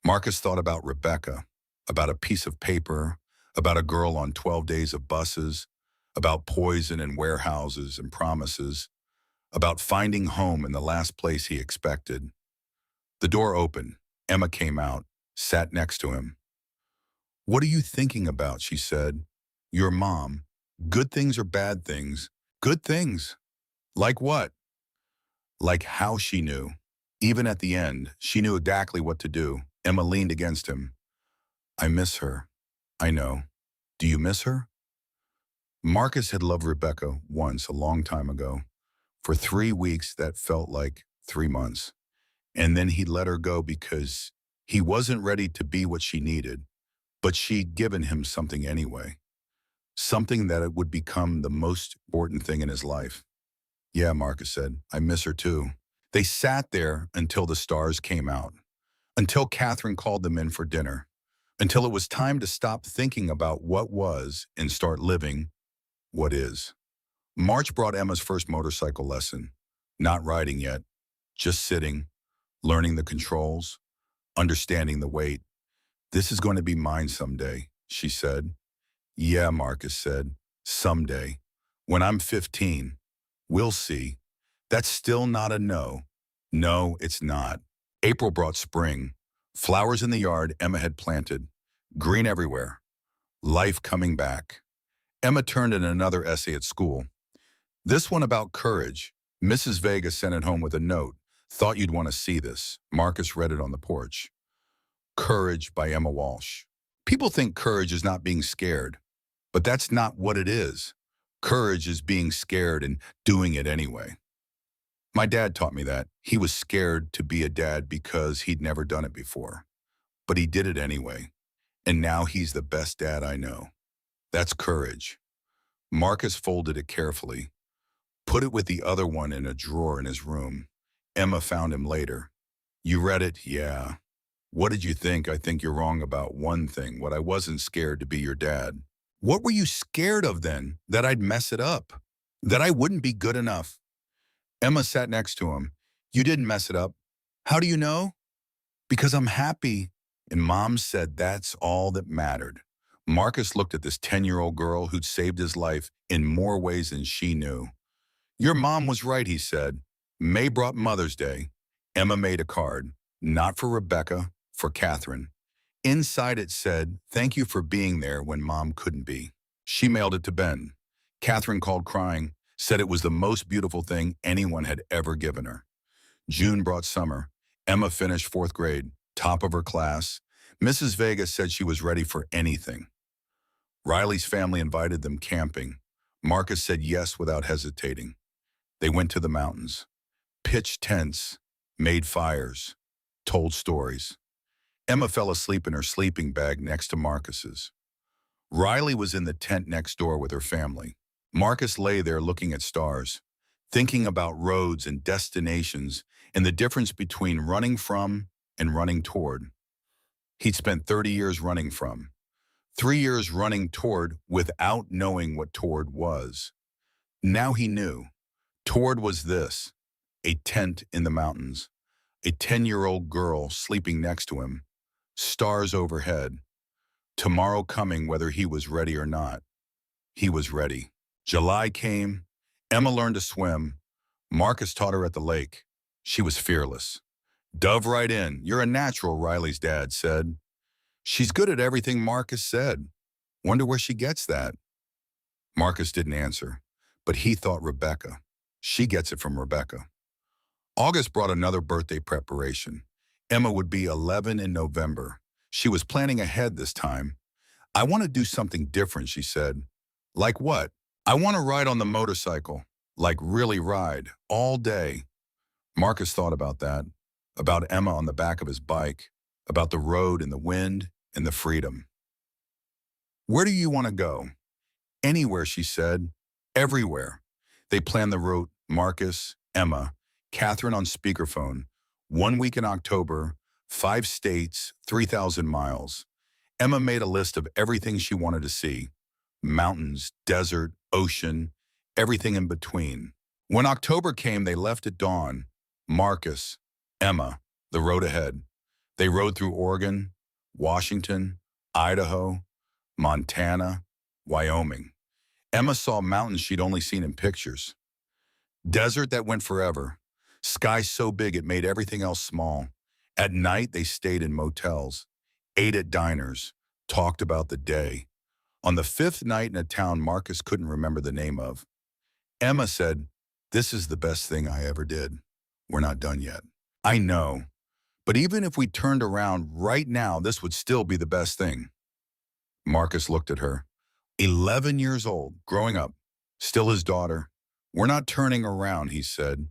[SPEAKER 1] Marcus thought about Rebecca, about a piece of paper, about a girl on 12 days of buses, about poison in warehouses and promises, about finding home in the last place he expected. The door opened. Emma came out, sat next to him. "What are you thinking about?" she said. "Your mom. Good things or bad things?" "Good things." "Like what?" "Like how she knew. Even at the end, she knew exactly what to do." Emma leaned against him. "I miss her." "I know. Do you miss her?" Marcus had loved Rebecca once, a long time ago. For 3 weeks, that felt like 3 months. And then he let her go because he wasn't ready to be what she needed. But she'd given him something anyway. Something that it would become the most important thing in his life. "Yeah," Marcus said. "I miss her too." They sat there until the stars came out. Until Catherine called them in for dinner. Until it was time to stop thinking about what was and start living what is. March brought Emma's first motorcycle lesson. Not riding yet, just sitting, learning the controls, understanding the weight. "This is going to be mine someday," she said. "Yeah," Marcus said. "Someday. When I'm 15. We'll see." That's still not a no. No, it's not. April brought spring. Flowers in the yard Emma had planted. Green everywhere. Life coming back. Emma turned in another essay at school. This one about courage. Mrs. Vega sent it home with a note. "Thought you'd want to see this." Marcus read it on the porch. Courage by Emma Walsh. People think courage is not being scared, but that's not what it is. Courage is being scared and doing it anyway. My dad taught me that. He was scared to be a dad because he'd never done it before. But he did it anyway. And now he's the best dad I know. That's courage. Marcus folded it carefully, put it with the other one in a drawer in his room. Emma found him later. "You read it?" "Yeah." "What did you think?" "I think you're wrong about one thing. What I wasn't scared to be your dad." "What were you scared of then?" "That I'd mess it up. That I wouldn't be good enough." Emma sat next to him. You didn't mess it up. How do you know? Because I'm happy. And Mom said that's all that mattered. Marcus looked at this 10-year-old girl who'd saved his life in more ways than she knew. Your mom was right, he said. May brought Mother's Day. Emma made a card, not for Rebecca, for Catherine. Inside it said, thank you for being there when Mom couldn't be. She mailed it to Ben. Catherine called crying, said it was the most beautiful thing anyone had ever given her. June brought summer. Emma finished fourth grade, top of her class. Mrs. Vega said she was ready for anything. Riley's family invited them camping. Marcus said yes without hesitating. They went to the mountains, pitched tents, made fires, told stories. Emma fell asleep in her sleeping bag next to Marcus's. Riley was in the tent next door with her family. Marcus lay there looking at stars, thinking about roads and destinations and the difference between running from and running toward. He'd spent 30 years running from, 3 years running toward without knowing what toward was. Now he knew. Toward was this, a tent in the mountains, a 10-year-old girl sleeping next to him, stars overhead, tomorrow coming whether he was ready or not. He was ready. July came. Emma learned to swim. Marcus taught her at the lake. She was fearless. Dove right in. You're a natural, Riley's dad said. She's good at everything Marcus said. Wonder where she gets that. Marcus didn't answer, but he thought Rebecca. She gets it from Rebecca. August brought another birthday preparation. Emma would be 11 in November. She was planning ahead this time. I want to do something different, she said. Like what? I want to ride on the motorcycle. Like really ride, all day. Marcus thought about that, about Emma on the back of his bike, about the road and the wind and the freedom. Where do you want to go? Anywhere, she said. Everywhere. They planned the route, Marcus, Emma, Catherine on speakerphone. 1 week in October, 5 states, 3,000 miles. Emma made a list of everything she wanted to see. Mountains, desert, ocean, everything in between. When October came, they left at dawn. Marcus, Emma, the road ahead. They rode through Oregon, Washington, Idaho, Montana, Wyoming. Emma saw mountains she'd only seen in pictures. Desert that went forever. Sky so big it made everything else small. At night, they stayed in motels, ate at diners, talked about the day. On the 5th night in a town Marcus couldn't remember the name of, Emma said, this is the best thing I ever did. We're not done yet. I know, but even if we turned around right now, this would still be the best thing. Marcus looked at her. 11 years old, growing up, still his daughter. We're not turning around, he said.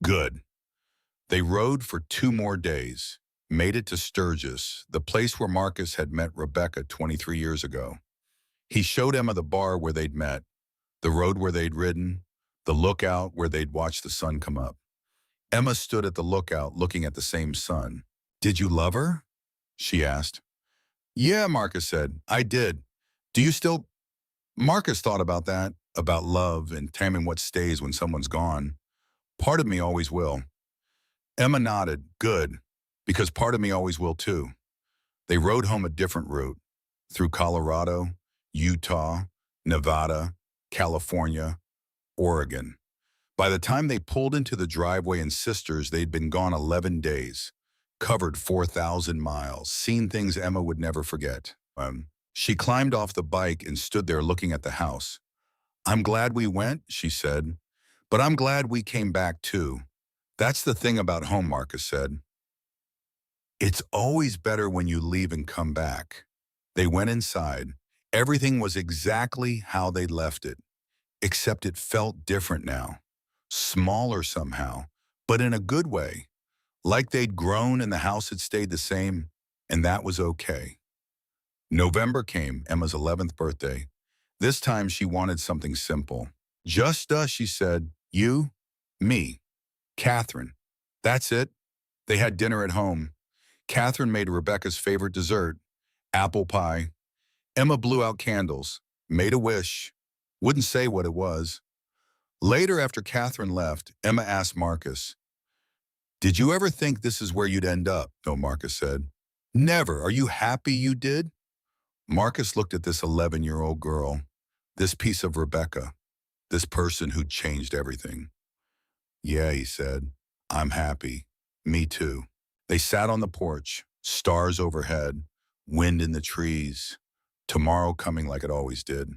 [SPEAKER 1] Good. They rode for 2 more days, made it to Sturgis, the place where Marcus had met Rebecca 23 years ago. He showed Emma the bar where they'd met, the road where they'd ridden, the lookout where they'd watched the sun come up. Emma stood at the lookout looking at the same sun. Did you love her? She asked. Yeah, Marcus said. I did. Do you still? Marcus thought about that, about love and taming what stays when someone's gone. Part of me always will. Emma nodded. Good, because part of me always will too. They rode home a different route, through Colorado, Utah, Nevada, California, Oregon. By the time they pulled into the driveway in Sisters, they'd been gone 11 days, covered 4,000 miles, seen things Emma would never forget. She climbed off the bike and stood there looking at the house. I'm glad we went, she said, but I'm glad we came back too. That's the thing about home, Marcus said. It's always better when you leave and come back. They went inside. Everything was exactly how they'd left it, except it felt different now. Smaller somehow, but in a good way. Like they'd grown and the house had stayed the same, and that was okay. November came, Emma's 11th birthday. This time she wanted something simple. Just us, she said. You, me, Catherine. That's it. They had dinner at home. Catherine made Rebecca's favorite dessert, apple pie. Emma blew out candles, made a wish, wouldn't say what it was. Later, after Catherine left, Emma asked Marcus, Did you ever think this is where you'd end up? No, Marcus said. Never. Are you happy you did? Marcus looked at this 11-year-old girl, this piece of Rebecca, this person who'd changed everything. Yeah, he said. I'm happy. Me too. They sat on the porch, stars overhead, wind in the trees, tomorrow coming like it always did.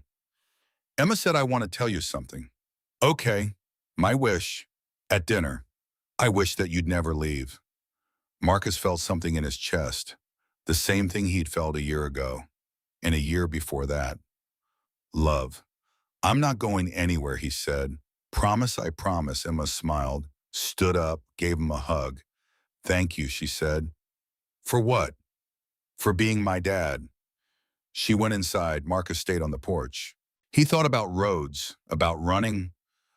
[SPEAKER 1] Emma said, I want to tell you something. Okay, my wish. At dinner, I wish that you'd never leave. Marcus felt something in his chest, the same thing he'd felt a year ago, and a year before that. Love. I'm not going anywhere, he said. Promise, I promise, Emma smiled, stood up, gave him a hug. Thank you, she said. For what? For being my dad. She went inside. Marcus stayed on the porch. He thought about roads, about running,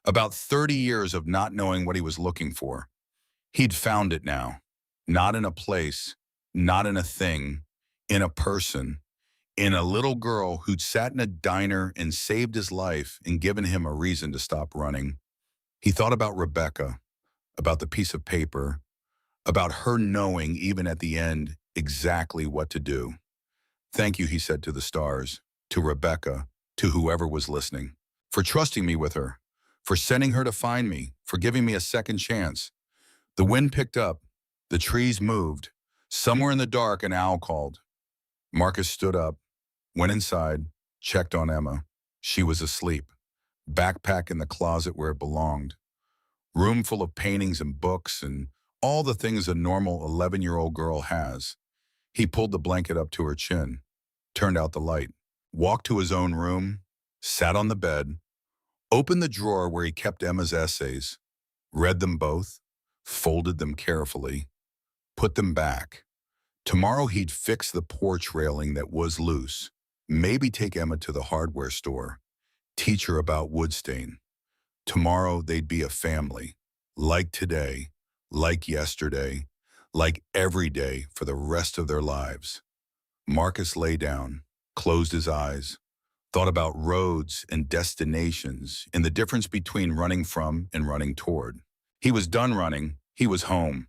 [SPEAKER 1] about 30 years of not knowing what he was looking for. He'd found it now. Not in a place, not in a thing, in a person, in a little girl who'd sat in a diner and saved his life and given him a reason to stop running. He thought about Rebecca, about the piece of paper, about her knowing, even at the end, exactly what to do. Thank you, he said to the stars, to Rebecca, to whoever was listening, for trusting me with her, for sending her to find me, for giving me a second chance. The wind picked up. The trees moved. Somewhere in the dark, an owl called. Marcus stood up, went inside, checked on Emma. She was asleep, backpack in the closet where it belonged. Room full of paintings and books and all the things a normal 11-year-old girl has. He pulled the blanket up to her chin, turned out the light, walked to his own room, sat on the bed, opened the drawer where he kept Emma's essays, read them both, folded them carefully, put them back. Tomorrow he'd fix the porch railing that was loose, maybe take Emma to the hardware store, teach her about wood stain. Tomorrow they'd be a family, like today, like yesterday, like every day for the rest of their lives. Marcus lay down, closed his eyes, thought about roads and destinations and the difference between running from and running toward. He was done running. He was home.